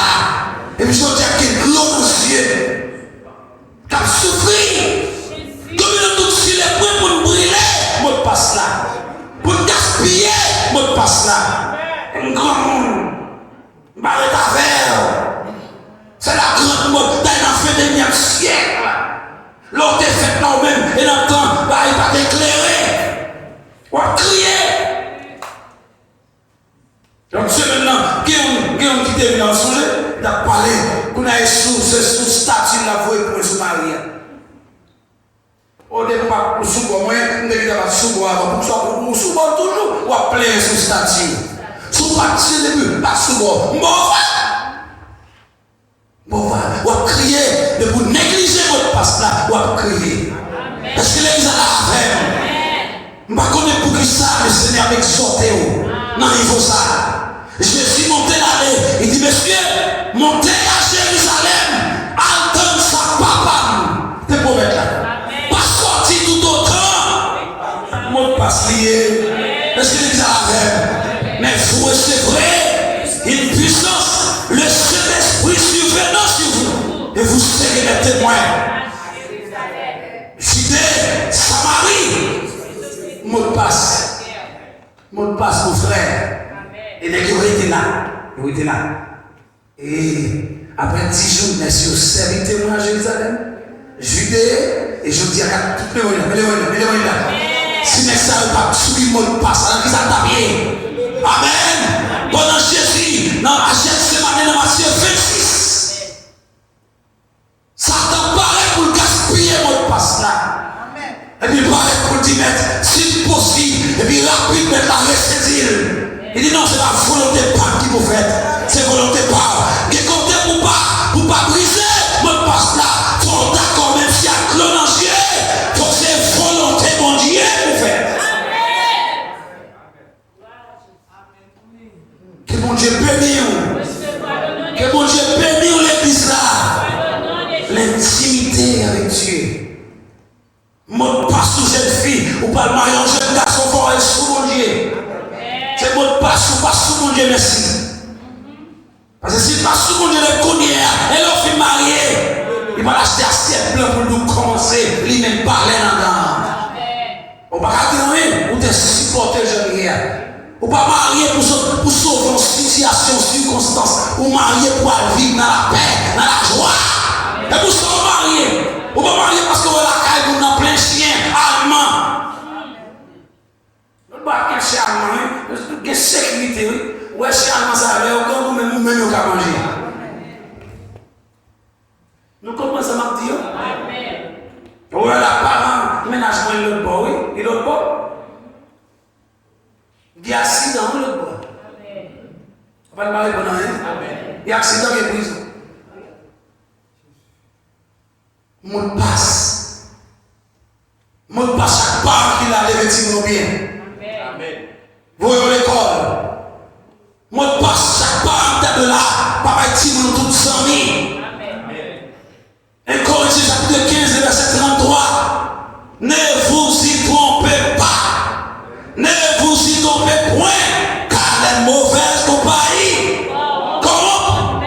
Et puis je dis qu'il y a de l'eau dans les yeux. Qui a souffert. Combien de gens qui les points pour nous brûler les mots de passe là? Pour nous gaspiller les mots de passe là? Un grand monde. Barré d'affaires. C'est la grande mode dans le 21e siècle. L'autre est fait là même. Et dans le temps, il va t'éclairer. On va crier. Donc c'est maintenant, Guillaume qui est venu en songe, il a parlé, qu'on a sous statue la voie pour se marier. Au début, pour sous-bois, moi, on devait avoir sous-bois avant, pour sous-bois toujours, on va plein sous statue. Sous parti au début, pas sous-bois. Bon, on va crier, de vous négliger votre passe là, on va crier. Parce que l'église a la veille. Je ne sais pas pour qui ça, le Seigneur m'a exhorté. Non, il faut ça. Je suis monté là, il dit, monsieur, montez à Jérusalem, attends sa papa. T'es pour mettre là. Pas sorti tout autant. Mon passe lié. Est-ce que l'église a la veille? Mais vous recevrez une puissance, le Saint-Esprit survenant sur vous. Et vous serez les témoins. Judée, Samarie. Mot de passe. Mot de passe, mon frère. Et les gens étaient là. Ils étaient là. Et après 10 jours, messieurs, servi témoin à Jérusalem, Judée, et je dis à tout le monde, là. Si les gens n'ont pas suivi le mot de passe, alors qu'ils ont bien. Amen. Pendant Jésus, dans la semaine dans Matthieu 26, Satan paraît pour gaspiller le mot de passe là. Et puis il paraît pour dire, si possible, et puis rapide, mettre la ressaisir. Il dit non, c'est la volonté pas qui vous faites. C'est volonté pas. Qui compte pour pas briser votre passe là. Faut d'accord, même s'il y a clone en Dieu, faut que c'est volonté mon Dieu vous faites. Que mon Dieu bénisse. Que mon Dieu bénisse l'église là. L'intimité avec Dieu. Mot de passe sous jeune fille, ou pas le mariage jeune garçon, faut être sous mon Dieu. C'est mot de passe ou pas sous mon Dieu, merci. Parce que si pas sous mon Dieu, le connaît, et l'on fait marier, il va l'acheter assiette plein pour nous commencer, lui-même parler là-dedans. On va pas dire, ou te supporter jeune guerre. Ou pas marier pour sauver une situation, circonstance, ou marier pour vivre dans la paix, dans la joie. Et pour ça, on marier. Ou pas marier parce qu'on a la caille, on a plein de chiens allemands. On va cacher allemand, il y a sécurité. Ou est-ce qu'il y a allemand ça va, ou même nous qu'à manger. Nous comprenons ça, m'a dit. Ou là, parent, ménagement l'autre bord, oui, et l'autre bord. Il y a accident l'autre bord. On va le marier pendant un. Il y a accident qui est prison. Mot de passe. Mot de passe chaque part qu'il a levé Timon bien. Amen. Vous voyez l'école. Mot de passe chaque part de là. Papa Timon toute 100 000. Et Corinthiens chapitre 15 verset 33. Ne vous y trompez pas. Ne vous y trompez point. Car les mauvaises compagnies corrompent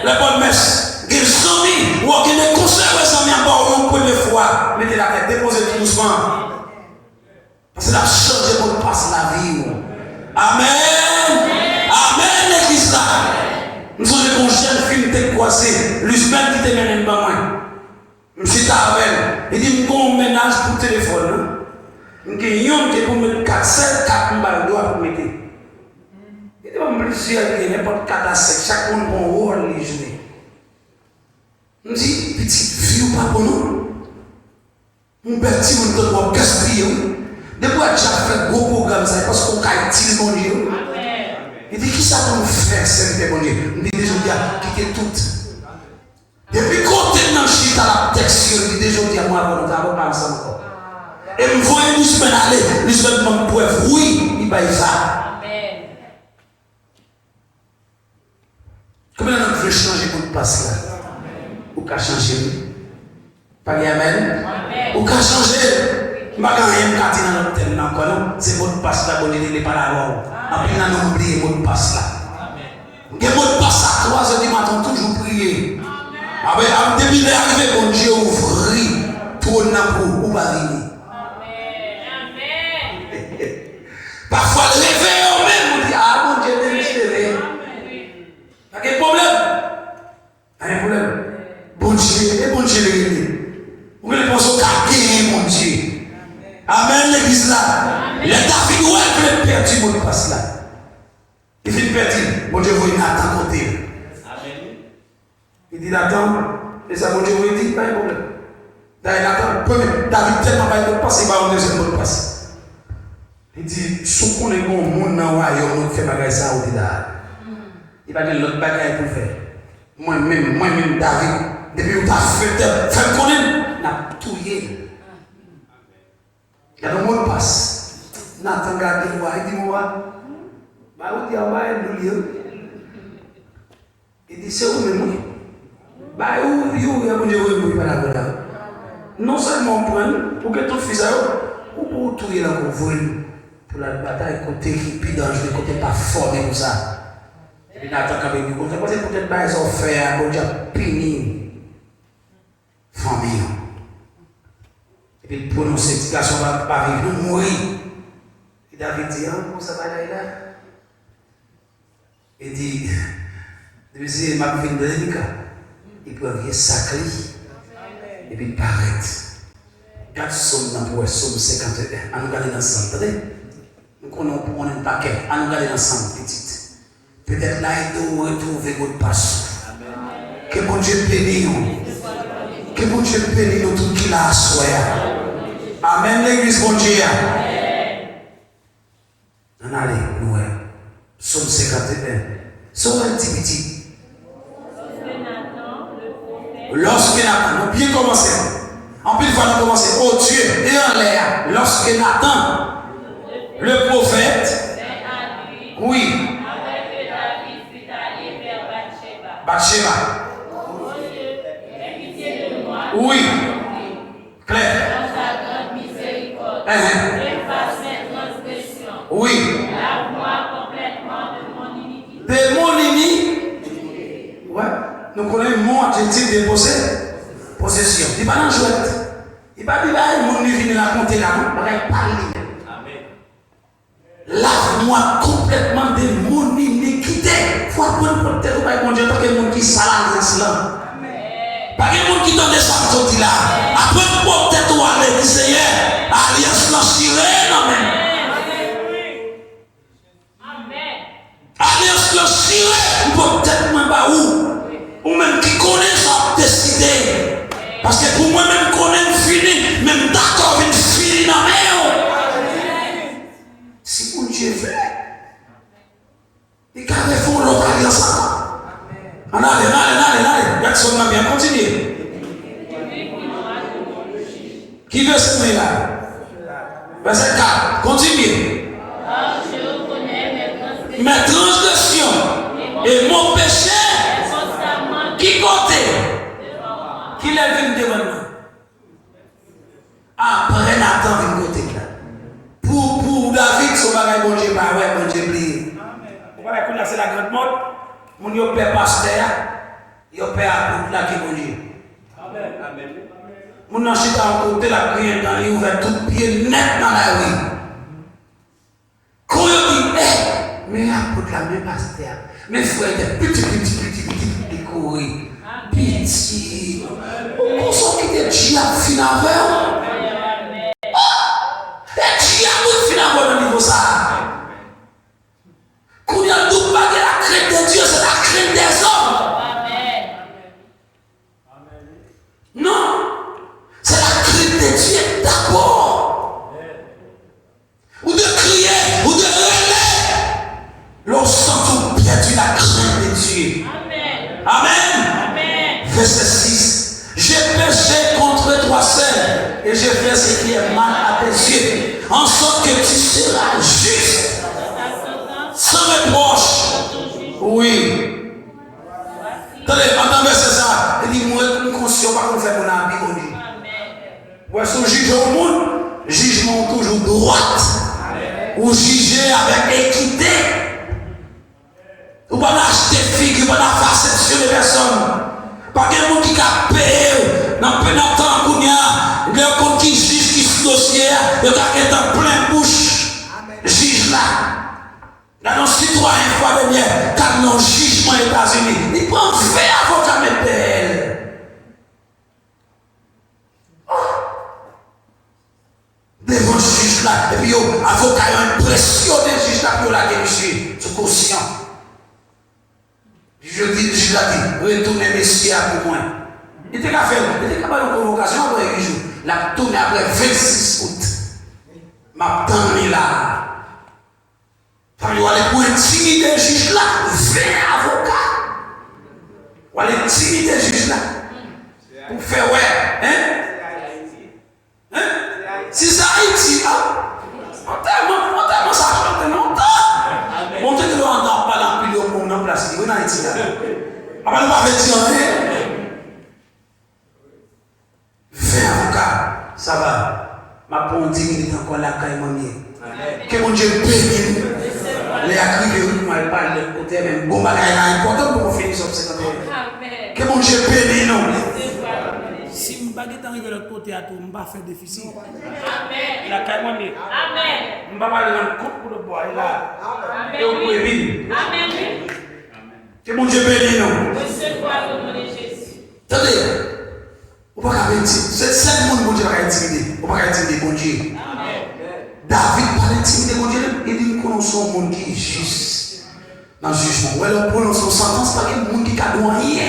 les bonnes messes. Ils ont mis, ou qu'ils ne conservent les amis à bord une première fois. Mettez la tête, déposez tout doucement. Parce que la changé pour passer la vie. Amen. Amen, l'église là. Nous sommes des jeunes filles qui étaient croisés. L'Usbel qui était mené par moi. Je suis avec. Il dit, mon ménage pour le téléphone. Il y a un qui pour mettre 4, 5, 4 balles doit pour mettre. Il y a plusieurs qui n'importe 4 à 5, chaque monde a un rôle les jouer. On dit, petite vie ou pas pour nous. Mon petit monde doit gaspiller. Depuis que j'ai fait un gros programme, c'est parce qu'on a utilisé mon Dieu. Il dit, qui ça qu'on fait, c'est mon Dieu? Il dit, déjà, quitter tout. Depuis qu'on est dans le chute à la texture, il dit, déjà, moi, on va pas ensemble encore. Et me voyez nous semaines aller, nous semaines comme preuve, oui, il va y ça. Amen. Comment on veut changer pour passe là? Ou qu'à changer? Pas de amen? Ou qu'à changer? Je ne vais pas rien dans notre thème encore, non? C'est votre passe là, bon, il n'est pas là. Après, on a oublié votre passe là. Il y a votre passe à 3 heures du matin, toujours prier. Après, depuis l'arrivée, bon Dieu ouvrit, tourne pour ou va venir. Parfois, le réveil, on même, on dit, ah mon Dieu, je suis réveillé. Pas de problème. Pas de problème. Bon Dieu, et bon Dieu, le réveil. Vous voulez penser au quartier, mon Dieu. Amen, l'église là. Les David, où elle veut perdre, mon passe là. Il fait perdre, mon Dieu, vous Nathan côté. Amen. Il dit Nathan, et ça, mon Dieu, vous dit, pas de problème. David, tellement pas de passe, il va en deuxième mot de passe. Il dit, si on est bon, monde dans le royaume, on fait bagage ça au là. Il va dire l'autre bagage pour faire. Moi-même, David, depuis que tu as fait connaître, n'a touillé. Il y a des mots de passe. Nathan regarde, il dit, moi, bah, où tu as il dit, c'est où même? Bah, où il y a mon Dieu, il va là. Non seulement pour que ton fils aille, ou pour touiller la convoie. Pour la bataille, côté qui est dangereux, côté pas formé pour ça. Et puis Nathan quand même dit, c'est peut-être pas ils ont fait, on a puni famille. Et puis pour nous, cette situation va pas vivre, nous mourir. Et David dit, comment ça va là? Il dit, depuis ma vie de l'éducat, il peut avoir sacré, et puis il paraît. 4 sommes dans le somme 51, à nous garder ensemble. Nous connaissons un paquet, à nous garder ensemble, petite. Peut-être là, il doit retrouver votre passe. Que mon Dieu bénisse nous. Que mon Dieu bénisse nous tout qu'il a à soi. Amen, l'église, mon Dieu. On allez, nous, somme 51. Somme un petit. Lorsque Nathan, nous bien commencé. En plus, il va nous commencer. Oh Dieu, et en l'air, lorsque Nathan, le prophète, oui, Bathsheba, oui, clair, oui, de mon iniquité, ouais, nous connaissons le mot adjectif de possession. Il va dans la jouette. Il va dire, mon iniquité la compter là, il va parler. Lave-moi complètement de mon iniquité. Il faut apprendre peut-être pas mon Dieu, tant que les gens qui salent dans cela. Pas que les gens qui donnent des sanctions là. Apprendre peut-être où aller, Seigneur, alliance blanchirée, non alliance blanchirée, peut-être même pas où. Ou même qui connaît ça, décider. Parce que pour moi-même, connaître fini, même d'accord, une fini dans la main. Si mon Dieu veut, il garde fond l'autre alliance. Allez, personne n'a bien continué. Qui veut se mettre là? Verset 4, continue. Mes transgressions et mon péché qui comptait. Qui l'a vu devant nous? Après Nathan vient côté là. Pour David, son bagage bon Dieu, pas ouais, bon Dieu plié. Vous voyez qu'on a c'est la grande mode. Mon yo père pasteur, yo père apôtre là qui bon Dieu. Amen. Mon achita en côté la prière dans il ouvert tout pied net dans la rue. Quand yo dit mais apôtre là même pasteur. Mes frères étaient petit courir. Pitié. On sent qu'il est Dieu à fin avec. crainte des hommes. Non, c'est la crainte de Dieu d'abord. Ou de crier, ou de hurler. Lorsqu'on perdu la crainte de Dieu. Amen. Verset 6. J'ai péché contre toi seul et j'ai fait ce qui est mal à tes yeux, en sorte que tu seras juste, sans reproche. Oui. Attendez, entendez ça. Il dit, moi, je suis conscient pas qu'on fait mon ami, on dit. Ouais, si on juge au monde, jugement toujours droite. Ou juger avec équité. Ou pas acheter figure, pas faire de personnes. Pas de monde qui a payé, dans peu de temps qu'on y a, le compte qui juge, qui se dossier, il y a en plein bouche. Juge là. Dans nos citoyens, fois de bien, quand nos jugements aux États-Unis, ils prennent fait avocat mettre. Devant le juge là, et puis l'avocat a impressionné le juge là pour la monsieur, c'est conscient. Je dis, le juge là dit, retournez messieurs pour moi. Il était qu'à faire, il était qu'à faire une convocation après 8 jours. Il a tourné après 26 août. Ma tante là. Il va aller pour intimider le juge là, 20 avocats. Il va aller intimider le juge là. Pour faire, ouais, hein? Si c'est Haïti, on tellement ça chante longtemps. Montez que l'on entend pas dans le milieu pour place. Il est en Haïti là. Après, nous ne pouvons pas dire rien. 20 avocats, ça va. Ma pour 10 minutes encore là, quand il m'a mis. Que mon Dieu bénisse. Les accueillis, je parle de côté même. Bon, bagage est important pour finir sur ce côté. Que mon Dieu bénisse nous. Si je ne vais pas arriver de l'autre côté à tout, je ne vais pas faire déficit. Amen. Il a carrément dit. Amen. Je ne vais pas aller dans le compte pour le boire. Il a. Et vous pouvez vivre. Amen. Que mon Dieu bénisse nous. Recevoir le nom de Jésus. Attendez. Vous ne pouvez pas intimider. C'est 7 monde que Dieu va intimider. Vous ne pouvez pas intimider mon Dieu. David parle intimider mon Dieu. Il dit nous connaissons un monde qui est juste. Dans le jugement. Ou alors pour nous sentence, pas qu'il y a un monde qui a rien.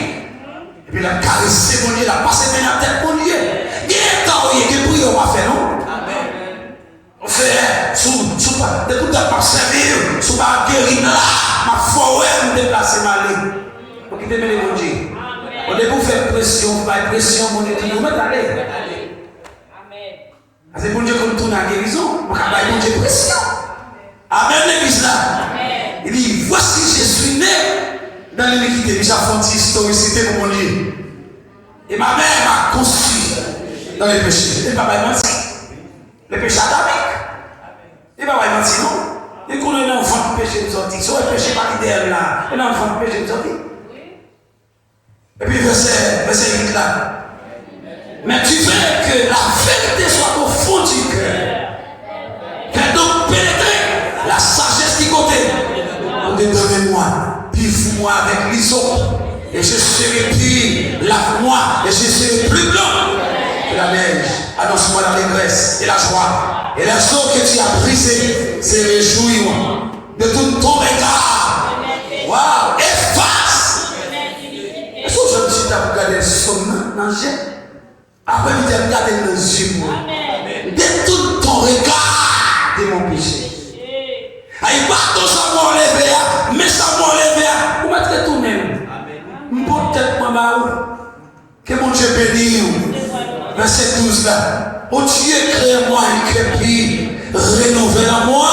Et puis il a caressé mon Dieu, il a passé dans la tête mon Dieu. Il y a un temps où il y a des prières, on va faire, non? Amen. On fait, sous pas, de tout le temps, servir, sous pas guérir là, ma foi, me déplacer ma ligne. Pour qu'il démêle mon Dieu. On est pour faire pression, pas pression, mon Dieu, nous mettre à l'aise. Amen. C'est mon Dieu comme tourne à guérison, on va faire mon Dieu pression. Amen, l'église là. Il dit, voici, je suis né. Dans l'iniquité, mais j'ai fait une historicité pour mon Dieu. Et ma mère m'a conçu dans les péchés. Et papa m'a menti. Le péché adamique. Et papa m'a menti, non? Et qu'on a un enfant de péché nous sortit. Soit le péché pas idéal là. Un enfant de péché nous sortit. Et puis verset 8 là. Mais tu veux que la vérité soit au fond du cœur. Fais donc pénétrer la sagesse qui côté. On te donne moi. Piffe-moi avec l'hysope, et je serai pur. Lave-moi, et je serai plus blanc que la neige. Annonce-moi la régresse et la joie. Et la chose que tu as brisée, c'est réjouir de tout ton regard. Waouh! Efface! Est-ce que je me suis dit à regarder son ange? Après, il a regardé nos yeux. De tout ton regard de mon péché. Aïe, bateau ça m'a enlevé, mais ça m'a enlevé. Vous mettez tout même. Peut-être que mon Dieu bénisse. Verset 12 là. Oh Dieu, crée-moi un crépi, renouvelle-moi.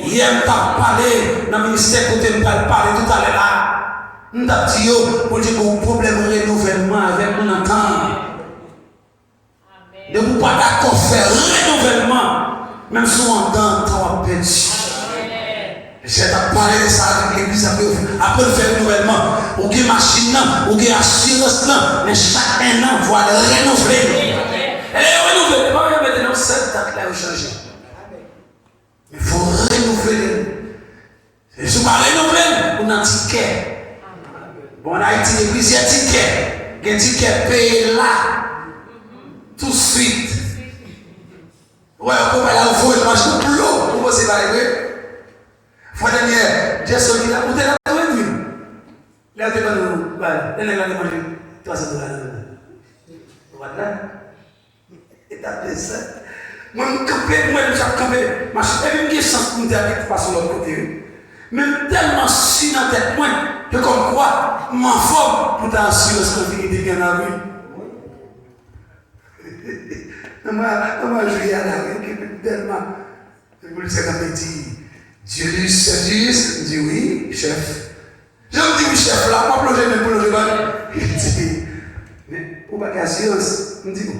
Hier, t'a parlé dans le ministère côté nous parler tout à l'heure là. Nous t'a dit, mon Dieu, pour un problème de renouvellement avec mon entendre. Ne vous pas d'accord faire renouvellement, même si on entend, on perdu. J'ai parlé de ça avec l'église après le faire renouvellement. Ou une machine, ou une assurance, mais chaque an, il faut renouveler. Et renouveler, pas maintenant, cette date-là a changé. Il faut renouveler. Et si on va renouveler, on a un ticket. Bon, en Haïti, l'église, il y a un ticket. Il y a un ticket payé là, tout de suite. Ouais, on peut pas aller au fond, il marche pour l'eau. Vous pouvez pas aller. Fois dernière, j'ai sorti là, vous êtes là, vous êtes venu. Là, tu vas nous. Voilà. Elle a demandé $300. Voilà. Et t'as fait ça. Moi, je campais, moi, je campais. Ma chérie, elle me dit chance pour me dire avec pas sur l'autre côté. Même tellement si dans la tête, moi, que comme quoi, m'en forme pour t'assurer ce qu'on finit de gagner la rue. Moi, je vais à la rue, tellement. Je voulais dire quand il dit, Dieu, c'est Dieu, il dit oui, chef. Je me dis oui, chef, là, moi, plonger, même plonger, il dit, mais pour pas casser, je me dis, bon.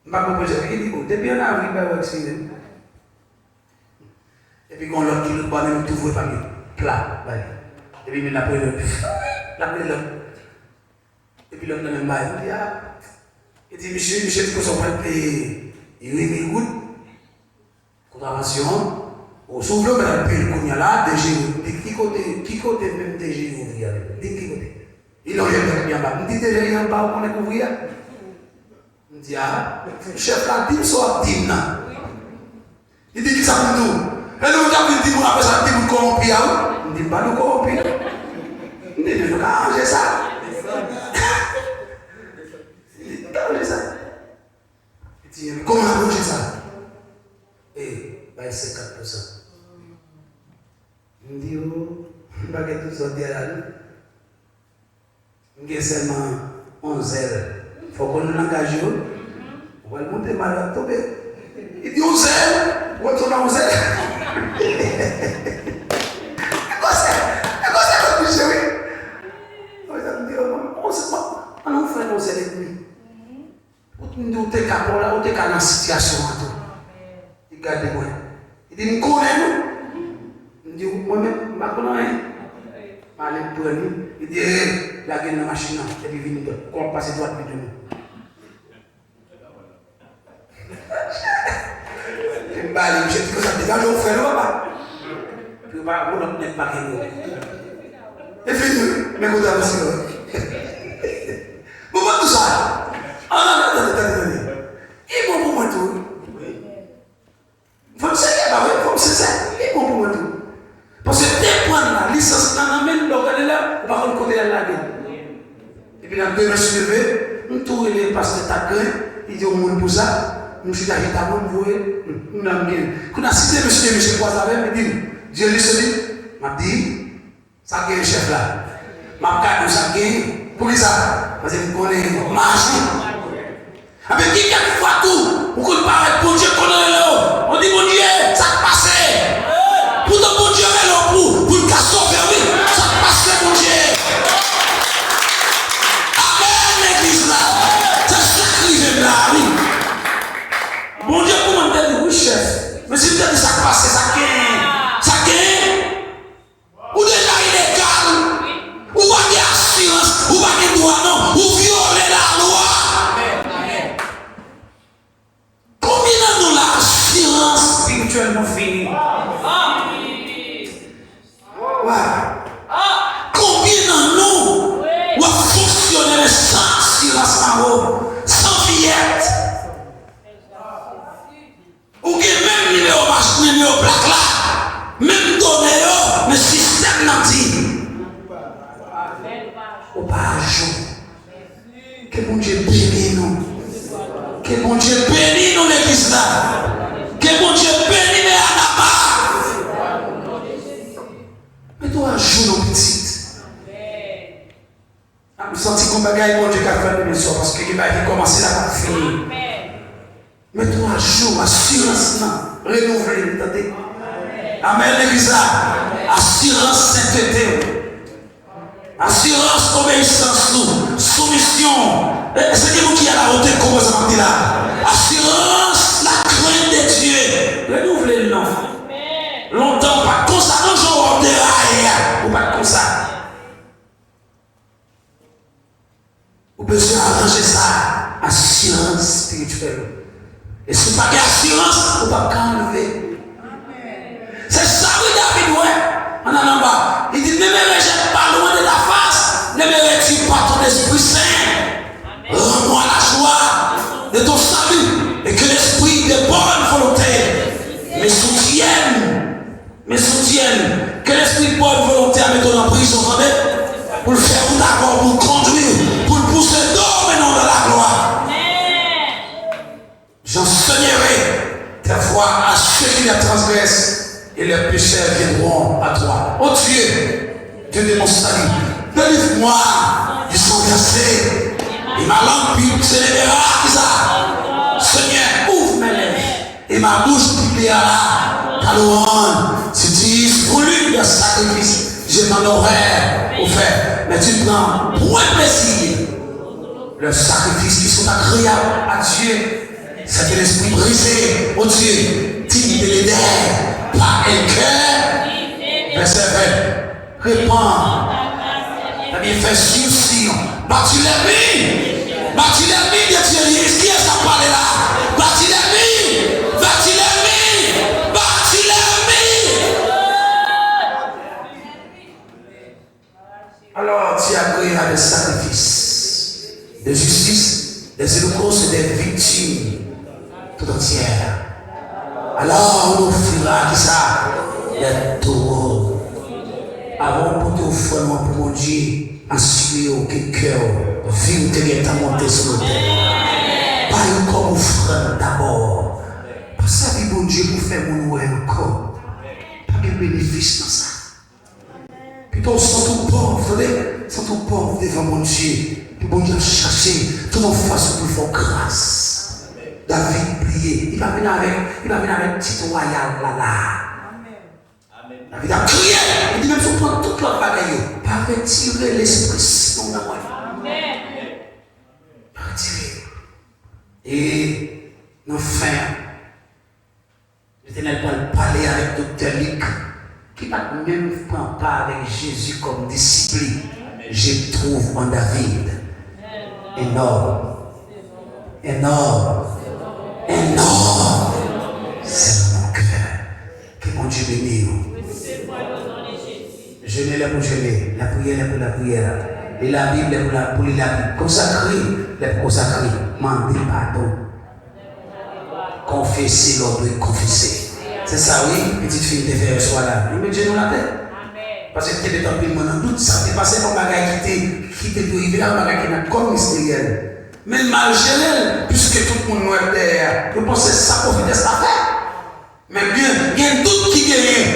Je ne sais pas si il dit, bon, depuis on a vu, il va vacciner. Et puis, quand l'autre qui le bat, même tout voit pas bien, plat, et puis, il a pris l'autre, et puis l'autre, il dit, ah, il dit, monsieur, tu peux s'en prendre payer 8 000 gouttes, contravention. Au souffle, mais elle paye le cognac là, DG, qui côté même DG ouvrier, qui côté. Il a eu bien bas. Il dit DG, il a pas, on est ouvrier. Il dit, ah, chef là, dit, soit dit, non. Il dit, qui ça pour nous? Et nous, on dit, on appelle ça, dit, vous corrompu, il dit, pas nous corrompu. Il dit, nous, arranger ça. Il dit, arranger ça. Il dit, comment arranger ça? Et, bah, c'est 4%. Je dis, oh, je ne vais pas tout sortir là. Je dis seulement 11 heures. Il faut qu'on l'engage. On va le monter mal à tomber. Il dit 11 heures. On va tourner 11 heures. Et quoi c'est comme ça, oui? On va dire, on sait pas. On fait 11 heures et demie. On est capable là, on est dans la situation. Regardez-moi. Il dit, nous connaissons. Il dit, moi-même, je ne connais rien. Je vais prendre. Il dit, la gueule de la machine, et puis il vient qu'on passe droit de nous. Je me bats, je dis que ça dégage, on fait là-bas. Puis on va mettre pas rien. Et puis, mais vous avez aussi. Vous voyez tout ça? Ah non, attendez. Et bon pour moi tout. Faut me c'est ça. Et bon pour moi tout. Parce que dès qu'on a la licence, on amène l'organe là, on va faire le côté de la gueule. Et puis, dans 2 mois, je suis levé, on tourne les passes de ta gueule, il dit au monde pour ça, je suis d'arrêter à moi, vous voyez, on a bien. Quand on a cité monsieur Poisavin, il dit, Dieu lui se dit, m'a dit, ça gagne le chef là. M'a gardé ça gagne. Pour qui ça? Parce que vous connaissez, marche. Avec qui qui a fait tout? Vous ne parlez pas, bon Dieu, on dit, bon Dieu, ça passe. Pour ton bon Dieu, pour le cas sauver, oui, ça passe, mon Dieu. Amen, l'église là. C'est ça qui vient là, oui. Bon Dieu, comment te dit, oui, chef. Mais si tu dis ça passe, ça gagne. Ou déjà illégal, ou pas d'assurance, ou pas de droit, non, ou violer la loi. Combien de l'assurance spirituellement finie? Combien de nous va fonctionner sans assurance sans billette? Ou bien même numéro plaque là, même données, mais système n'a dit. Ou pas jour. Que bon Dieu bénisse nous. Que bon Dieu bénisse nous l'église là. Que bon Dieu bénisse les Anama. Mais toi, joue nos petites. Je me sens comme bagaille, bon Dieu, qui a fait le soir parce qu'il va commencer la finir. Mais toi, joue, assurance, renouveler, attendez. Amen, l'église là. Assurance sainteté. Assurance obéissance, soumission. C'est qui vous qui a la hauteur, comment ça va dire là? Assurance, la crainte de Dieu. Renouveler le nom. Longtemps, pas comme ça, non, genre de rail, ou pas comme ça. Vous besoin d'arranger ça. Assurance spirituelle. Et si vous n'avez pas d'assurance, vous ne pouvez pas enlever. C'est ça, oui, David, ouais. En allant bas. Il dit, ne me rejette pas loin de la face. Ne me retire pas ton Esprit Saint. Rends-moi la joie de ton salut. Et que l'Esprit de bonne volonté me soutienne. Que l'Esprit de bonne volonté à mettre en prison. faire d'accord pour conduire, pour pousser maintenant dans la gloire. J'enseignerai ta foi à ceux qui la transgressent et leurs pécheurs viendront à toi. Oh Dieu, Dieu de mon salut, délivre-moi du sang versé et ma langue s'élèvera. Seigneur, ouvre mes lèvres et ma bouche publiera ta louange. Si tu es voulu le sacrifice, je m'en aurais offert. Mais tu prends point plaisir. Le sacrifice qui sont agréables à Dieu. C'est l'esprit brisé, oh Dieu, timide et laidé, pas un cœur. Verset 20. Répands. T'as bien fait sur Barthélemy. Barthélemy de Thierry. Qui est-ce qui a parlé là? Barthélemy. Barthélemy. Barthélemy. Alors, tu as créé des sacrifices, de justice, des holocaustes et des victimes tout entières. Alors, on offrira qui ça? Les taureaux. Avant pour te offrir pour mon Dieu, assurer que cœur, vive que tu as monté sur le terre. Pas encore offrande d'abord. Parce que bon Dieu pour faire mon oué encore. Pas de bénéfice dans ça. Plutôt, sans tout pauvre, sans tout pauvre devant mon Dieu. Puis bon Dieu chercher tout en face pour faire grâce. David priait. Il va venir avec petit royal là. David a crié. Il dit même si on prend toute leur bagaille, pas retirer l'esprit Saint dans moi. Pas retirer. Et enfin, l'Éternel va parler avec Docteur Luc, qui va même prendre part avec Jésus comme disciple. Je trouve en David énorme. C'est mon cœur. Que mon Dieu bénisse. Jeûner là pour jeûner, la prière là pour la prière, et la Bible là pour la Bible, consacrer là pour consacrer, demander pardon, confesser l'ordre de confesser. C'est ça, oui, petite fille de faire soit là. Il met Dieu dans la tête. Parce que tu es dans le monde, doute ça, tu es passé par bagaille qui t'est arrivé là, bagaille qui est comme mystérieux. Mais mal géré, puisque tout le monde est derrière, je pense que ça profite de cette affaire. Mais bien, il y a tout qui gagne.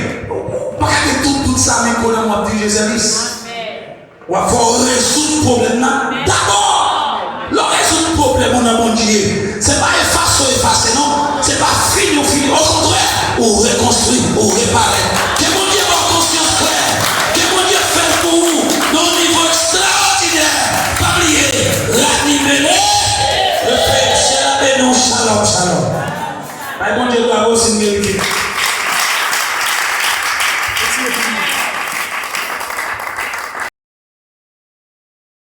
Pas que tout ça, mais qu'on a moi dit Jésus. On va résoudre le problème là. D'abord, le résoudre le problème, on a mon Dieu. Ce n'est pas effacer.